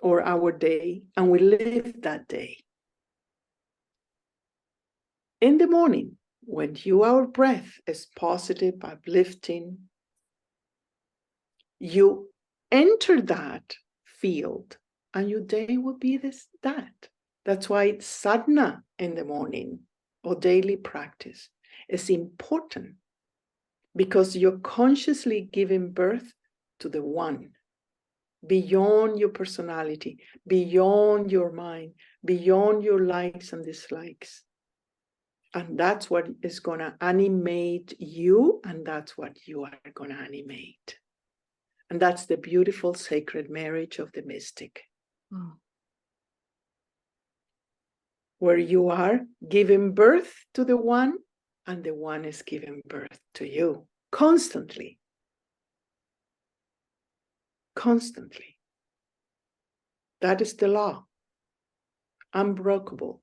or our day and we live that day. In the morning, when your breath is positive, uplifting, you enter that field and your day will be that. That's why sadhana in the morning or daily practice is important, because you're consciously giving birth to the one, beyond your personality, beyond your mind, beyond your likes and dislikes. And that's what is going to animate you, and that's what you are going to animate. And that's the beautiful sacred marriage of the mystic. Where you are giving birth to the one, and the one is giving birth to you constantly. Constantly. That is the law. Unbreakable.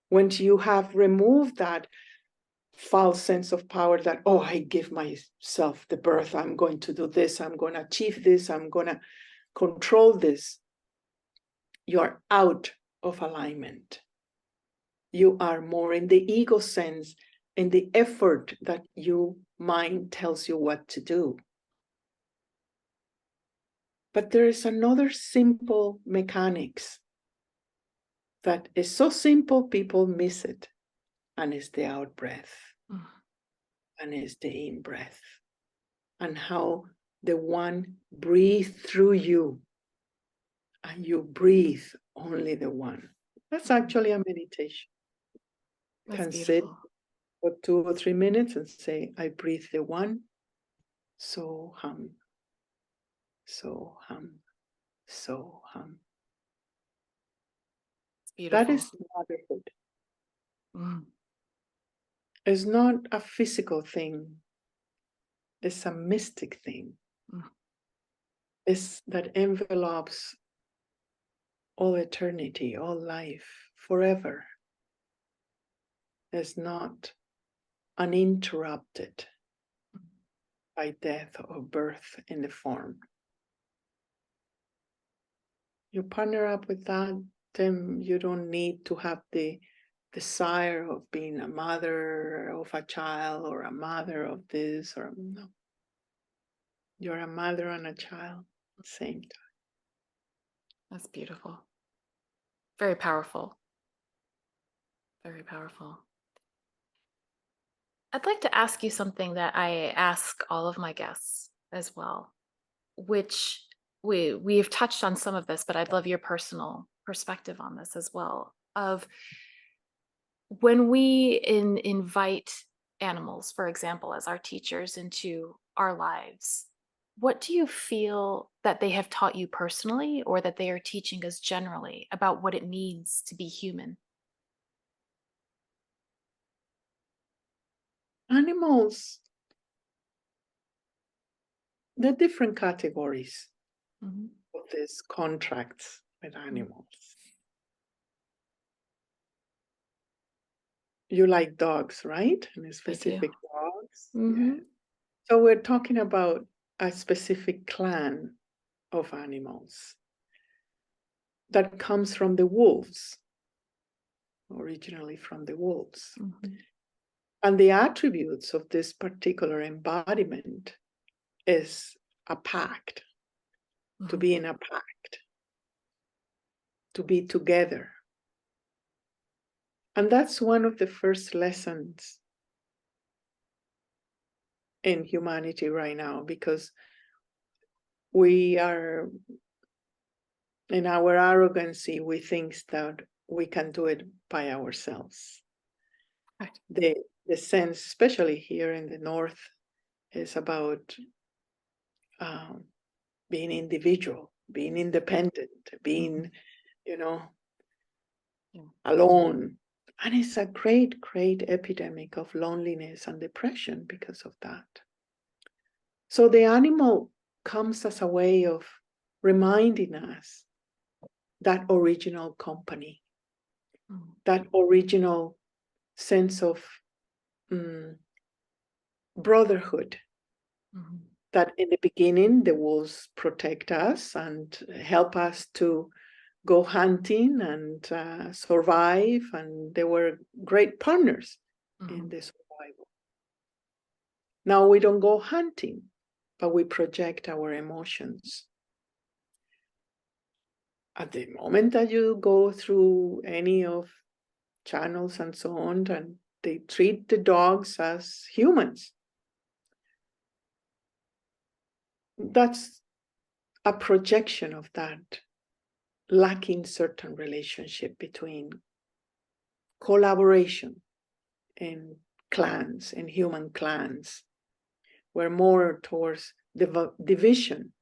When you have removed that false sense of power that, oh, I give myself the birth, I'm going to do this, I'm going to achieve this, I'm going to control this, you're out of alignment. You are more in the ego sense, in the effort that your mind tells you what to do. But there is another simple mechanics that is so simple people miss it, and it's the out breath. And it's the in breath, and how the one breathes through you, and you breathe only the one. That's actually a meditation. You can sit for 2 or 3 minutes and say, I breathe the one, so hum, so hum, so hum. That is motherhood. It's not a physical thing. It's a mystic thing. It's that envelopes all eternity, all life, forever. Is not uninterrupted by death or birth in the form. You partner up with that, then you don't need to have the desire of being a mother of a child or a mother of this or no. You're a mother and a child at the same time. That's beautiful. Very powerful. Very powerful. I'd like to ask you something that I ask all of my guests as well, which we've touched on some of this, but I'd love your personal perspective on this as well. Of when we invite animals, for example, as our teachers into our lives, what do you feel that they have taught you personally, or that they are teaching us generally about what it means to be human? Animals, there are different categories of these contracts with animals. You like dogs, right? And a specific dog. dogs. Mm-hmm. Yeah. So we're talking about a specific clan of animals that comes from the wolves, originally from the wolves. Mm-hmm. And the attributes of this particular embodiment is a pact, to be in a pact, to be together. And that's one of the first lessons in humanity right now, because we are, in our arrogancy, we think that we can do it by ourselves. Right. The sense, especially here in the North, is about being individual, being independent, being, alone. And it's a great, great epidemic of loneliness and depression because of that. So the animal comes as a way of reminding us that original company, that original sense of brotherhood, that in the beginning the wolves protect us and help us to go hunting and survive, and they were great partners in the survival. Now we don't go hunting, but we project our emotions. At the moment that you go through any of channels and so on, and they treat the dogs as humans, that's a projection of that lacking certain relationship between collaboration in clans, in human clans. We're more towards the division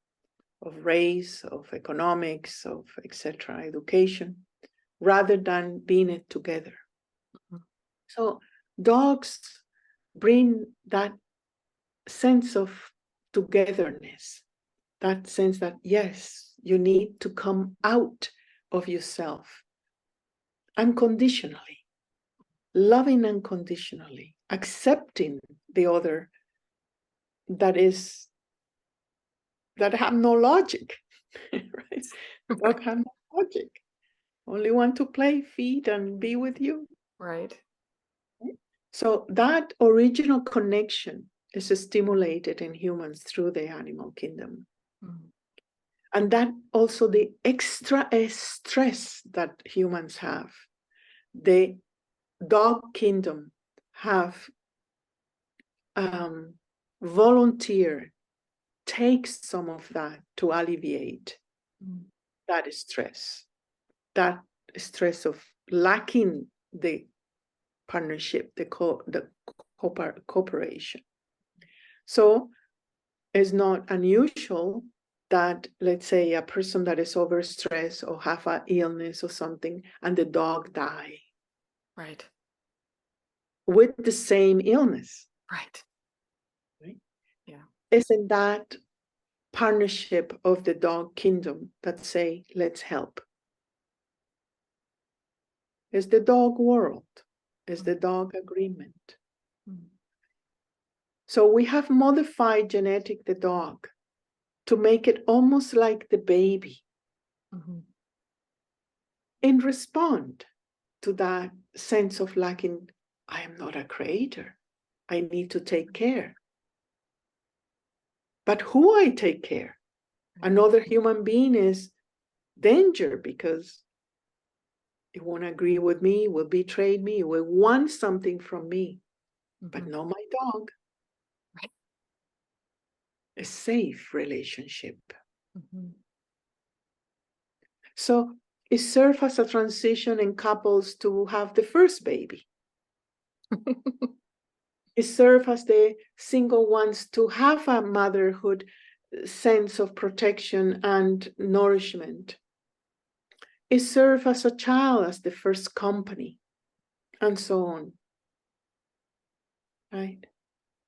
of race, of economics, of etc., education, rather than being it together. So dogs bring that sense of togetherness, that sense that, yes, you need to come out of yourself unconditionally, loving unconditionally, accepting the other that have no logic, right? Dog have no logic. Only want to play, feed, and be with you. Right. So that original connection is stimulated in humans through the animal kingdom. And that also the extra stress that humans have, the dog kingdom have volunteer, takes some of that to alleviate that stress of lacking the partnership, the cooperation. So it's not unusual that, let's say, a person that is overstressed or have an illness or something, and the dog die. Right. With the same illness. Right. Yeah. Isn't that partnership of the dog kingdom that say, let's help? It's the dog world. It's the dog agreement. So we have modified genetic the dog to make it almost like the baby in response to that sense of lacking. I am not a creator. I need to take care. But who I take care? Another human being is danger, because it won't agree with me, will betray me, will want something from me, but not my dog. Right. A safe relationship. So it serves as a transition in couples to have the first baby. It serves as the single ones to have a motherhood sense of protection and nourishment. It serves as a child as the first company, and so on. Right?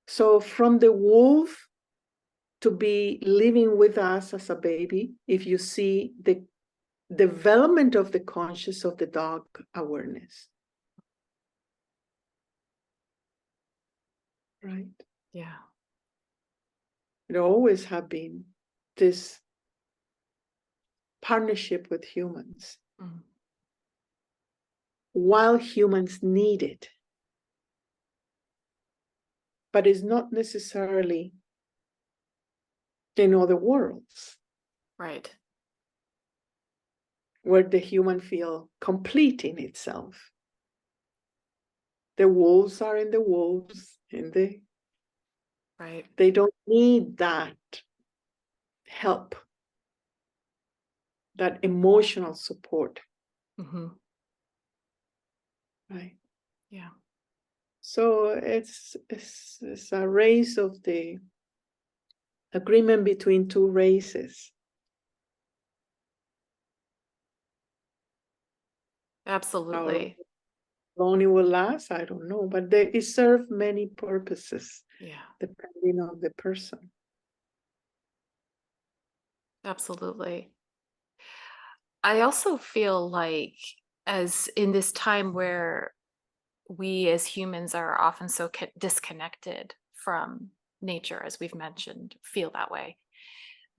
So from the wolf to be living with us as a baby, if you see the development of the conscious of the dog awareness. right? Yeah. There always have been this partnership with humans Mm. while humans need it. But it's not necessarily in other worlds Right. where the human feel complete in itself. The wolves are in the wolves, and Right. they don't need that help, that emotional support, Mm-hmm. right? Yeah. So it's a race of the agreement between two races. How Absolutely. long it will last, I don't know, but it serves many purposes Yeah. depending on the person. Absolutely. I also feel like, as in this time where we as humans are often so disconnected from nature, as we've mentioned, feel that way,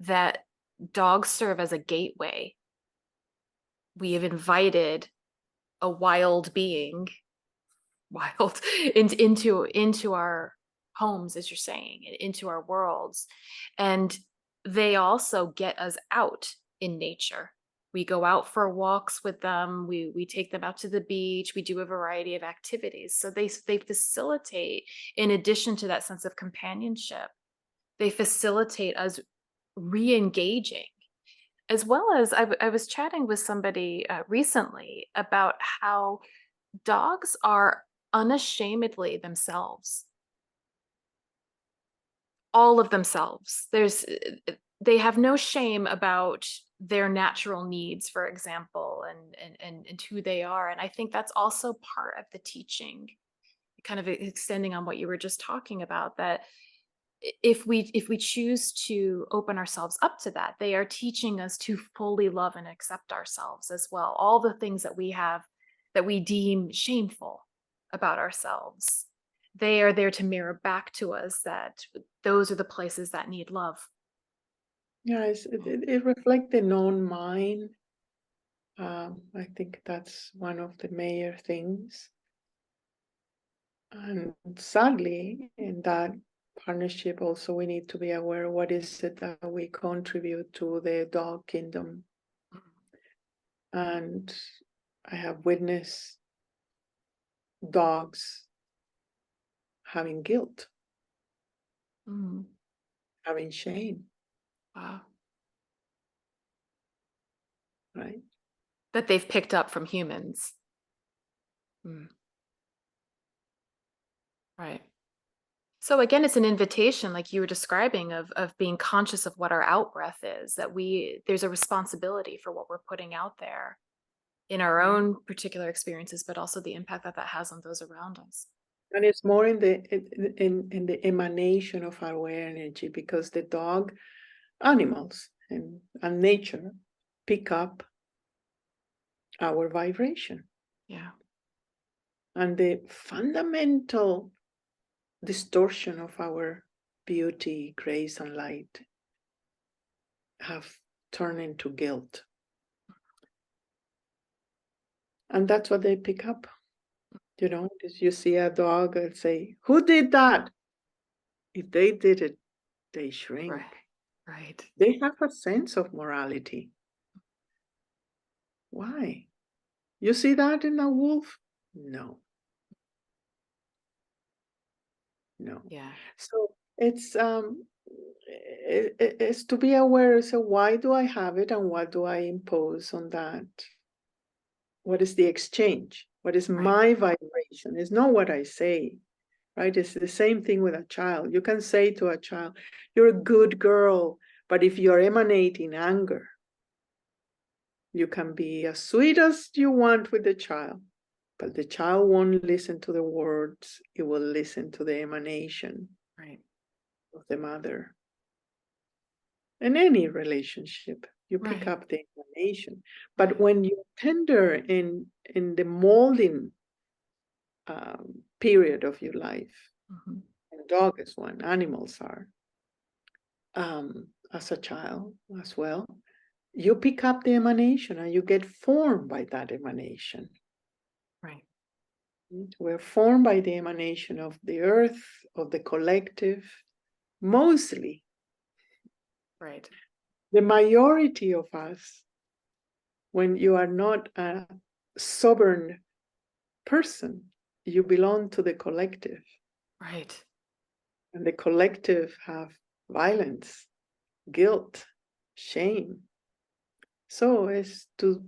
that dogs serve as a gateway. We have invited a wild being, wild, into our homes, as you're saying, into our worlds, and they also get us out in nature. We go out for walks with them. We take them out to the beach. We do a variety of activities. So they facilitate, in addition to that sense of companionship, they facilitate us re-engaging, as well as I was chatting with somebody recently about how dogs are unashamedly themselves, all of themselves. They have no shame about their natural needs, for example, and who they are. And I think that's also part of the teaching, kind of extending on what you were just talking about, that if we choose to open ourselves up to that, they are teaching us to fully love and accept ourselves as well. All the things that we have that we deem shameful about ourselves, they are there to mirror back to us that those are the places that need love. Yeah, it reflects the known mind. I think that's one of the major things. And sadly, in that partnership, also we need to be aware what is it that we contribute to the dog kingdom. And I have witnessed dogs having guilt, Mm. having shame, Wow. right? That they've picked up from humans. Mm. Right. So again, it's an invitation, like you were describing, of being conscious of what our out breath is, that there's a responsibility for what we're putting out there in our Right. own particular experiences, but also the impact that that has on those around us. And it's more in the emanation of our energy, because the dog, animals, and nature pick up our vibration. Yeah. And the fundamental distortion of our beauty, grace, and light have turned into guilt. And that's what they pick up. You know, if you see a dog and say, "Who did that?" If they did it, they shrink. Right. Right. They have a sense of morality. Why? You see that in a wolf? No, no. Yeah. So it's to be aware. So why do I have it, and what do I impose on that? What is the exchange? What is Right. my vibration? It's not what I say, right? It's the same thing with a child. You can say to a child, "You're a good girl," but if you're emanating anger, you can be as sweet as you want with the child, but the child won't listen to the words. It will listen to the emanation Right. of the mother. In any relationship, you pick Right. up the emanation. But Right. when you're tender in the molding period of your life, Mhm. dog is one, animals are, as a child as well. You pick up the emanation and you get formed by that emanation. Right. We're formed by the emanation of the earth, of the collective, mostly. Right. The majority of us, when you are not a sovereign person, you belong to the collective. Right. And the collective have violence, guilt, shame. So it's to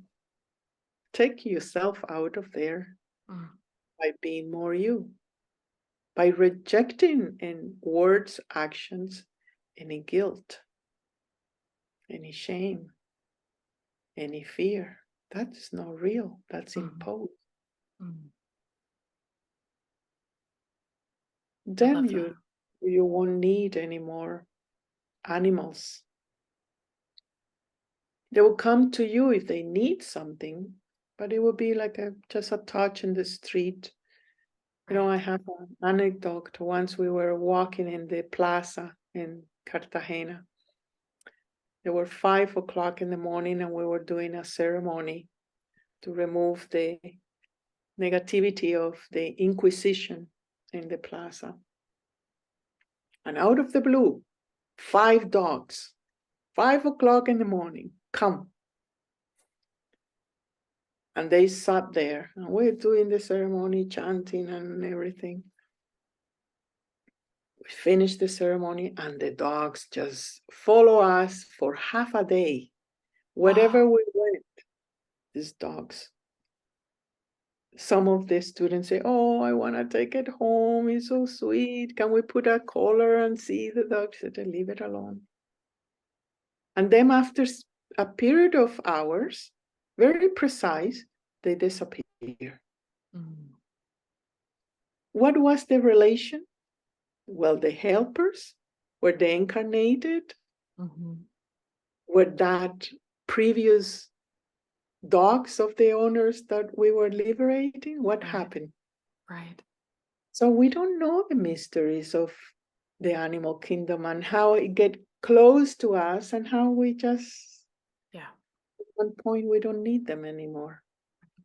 take yourself out of there by being more you, by rejecting in words, actions, any guilt, any shame, any fear. That's not real. That's imposed. Then you won't need any more animals. They will come to you if they need something, but it will be like just a touch in the street. You know, I have an anecdote. Once we were walking in the plaza in Cartagena. There were 5 o'clock in the morning and we were doing a ceremony to remove the negativity of the Inquisition in the plaza. And out of the blue, 5 dogs, 5 o'clock in the morning, come. And they sat there and we're doing the ceremony, chanting and everything. We finished the ceremony and the dogs just follow us for half a day. Wherever we went, these dogs. Some of the students say, oh, I want to take it home. It's so sweet. Can we put a collar and see the dog? I said, leave it alone. And then after a period of hours, very precise, they disappear. What was the relation? Well, the helpers, were they incarnated? Were that previous dogs of the owners that we were liberating? What happened? Right. So we don't know the mysteries of the animal kingdom and how it get close to us and how we just, at one point, we don't need them anymore,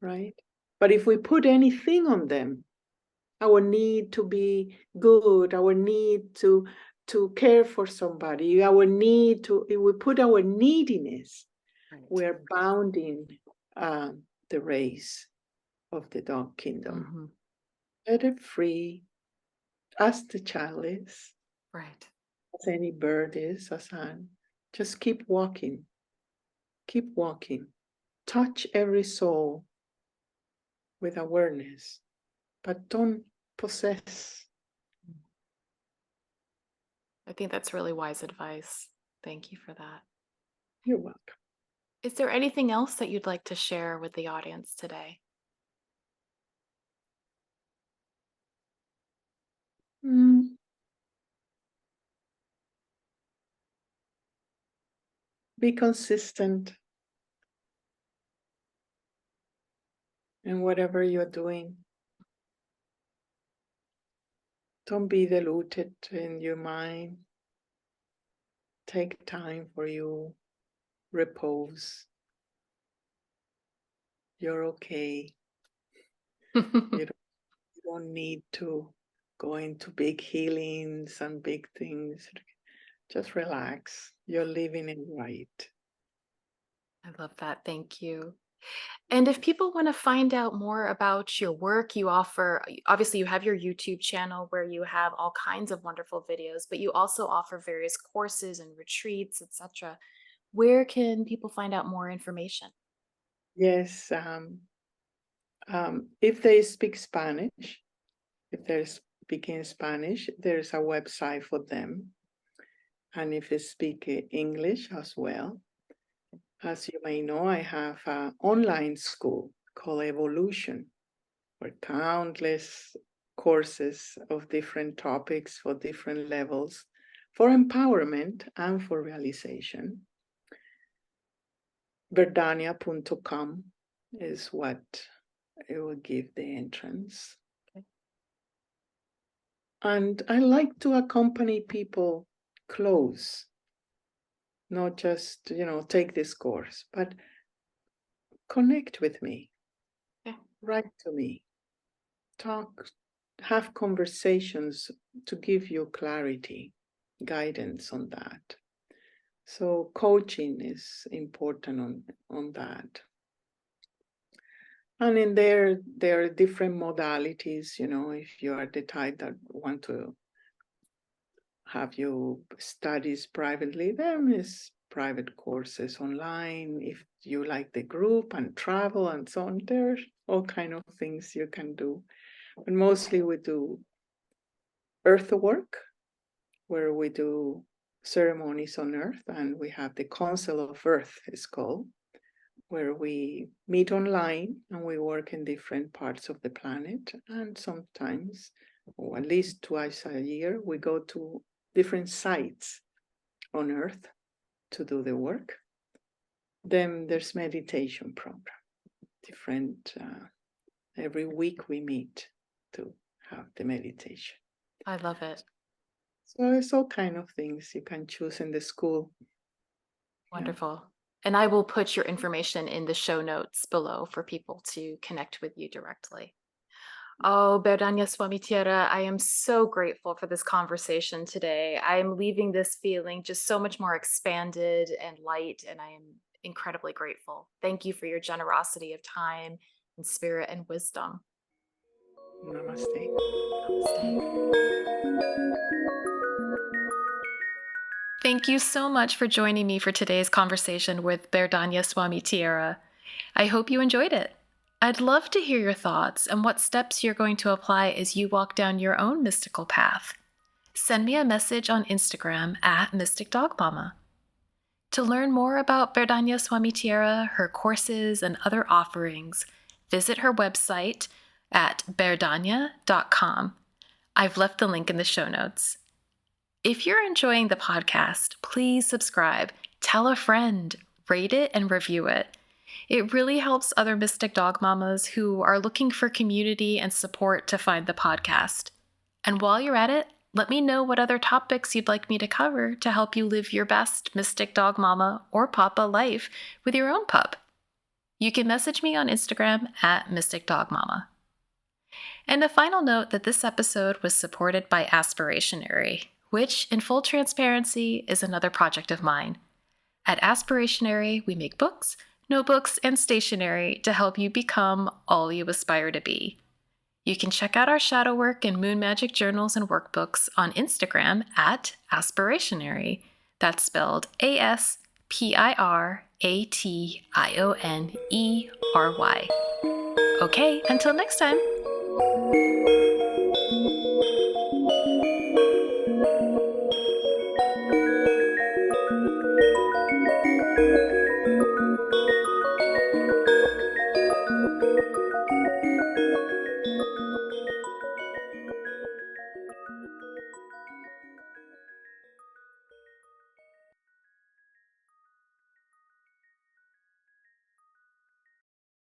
right? But if we put anything on them, our need to be good, our need to care for somebody, our need to, if we put our neediness, we're bounding the race of the dog kingdom. Let it free, as the child is. Right. As any bird is, as just keep walking. Keep walking. Touch every soul with awareness, but don't possess. I think that's really wise advice. Thank you for that. You're welcome. Is there anything else that you'd like to share with the audience today? Be consistent in whatever you're doing. Don't be deluded in your mind. Take time for you. Repose. You're okay. You don't need to go into big healings and big things. Just relax. You're living it right. I love that. Thank you. And if people want to find out more about your work, you offer, obviously, you have your YouTube channel where you have all kinds of wonderful videos, but you also offer various courses and retreats, etc. Where can people find out more information? Yes. If they speak Spanish, if they're speaking Spanish, there's a website for them. And if they speak English as well, as you may know, I have an online school called Evolution, where countless courses of different topics for different levels for empowerment and for realization. Berdhanya.com is what it will give the entrance. And I like to accompany people close, not just, take this course, but connect with me, write to me, talk, have conversations to give you clarity, guidance on that. So coaching is important on that. And in there are different modalities, if you are the type that want to have you studies privately, there is private courses online. If you like the group and travel and so on, there's all kind of things you can do. But mostly we do earth work, where we do ceremonies on earth, and we have the Council of Earth, it's called, where we meet online and we work in different parts of the planet. And sometimes, or at least twice a year, we go to different sites on earth to do the work. Then there's meditation program, different, every week we meet to have the meditation. I love it. So it's all kind of things you can choose in the school. Wonderful. Yeah. And I will put your information in the show notes below for people to connect with you directly. Oh, Berdhanya Swami Tierra, I am so grateful for this conversation today. I am leaving this feeling just so much more expanded and light, and I am incredibly grateful. Thank you for your generosity of time and spirit and wisdom. Namaste. Namaste. Thank you so much for joining me for today's conversation with Berdhanya Swami Tierra. I hope you enjoyed it. I'd love to hear your thoughts and what steps you're going to apply as you walk down your own mystical path. Send me a message on Instagram at Mystic Dog Mama. To learn more about Berdhanya Swami Tierra, her courses, and other offerings, visit her website at berdhanya.com. I've left the link in the show notes. If you're enjoying the podcast, please subscribe, tell a friend, rate it, and review it. It really helps other Mystic Dog Mamas who are looking for community and support to find the podcast. And while you're at it, let me know what other topics you'd like me to cover to help you live your best Mystic Dog Mama or Papa life with your own pup. You can message me on Instagram at Mystic Dog Mama. And a final note that this episode was supported by Aspirationary, which, in full transparency, is another project of mine. At Aspirationary, we make books, notebooks, and stationery to help you become all you aspire to be. You can check out our shadow work and moon magic journals and workbooks on Instagram at Aspirationary. That's spelled ASPIRATIONERY. Okay, until next time.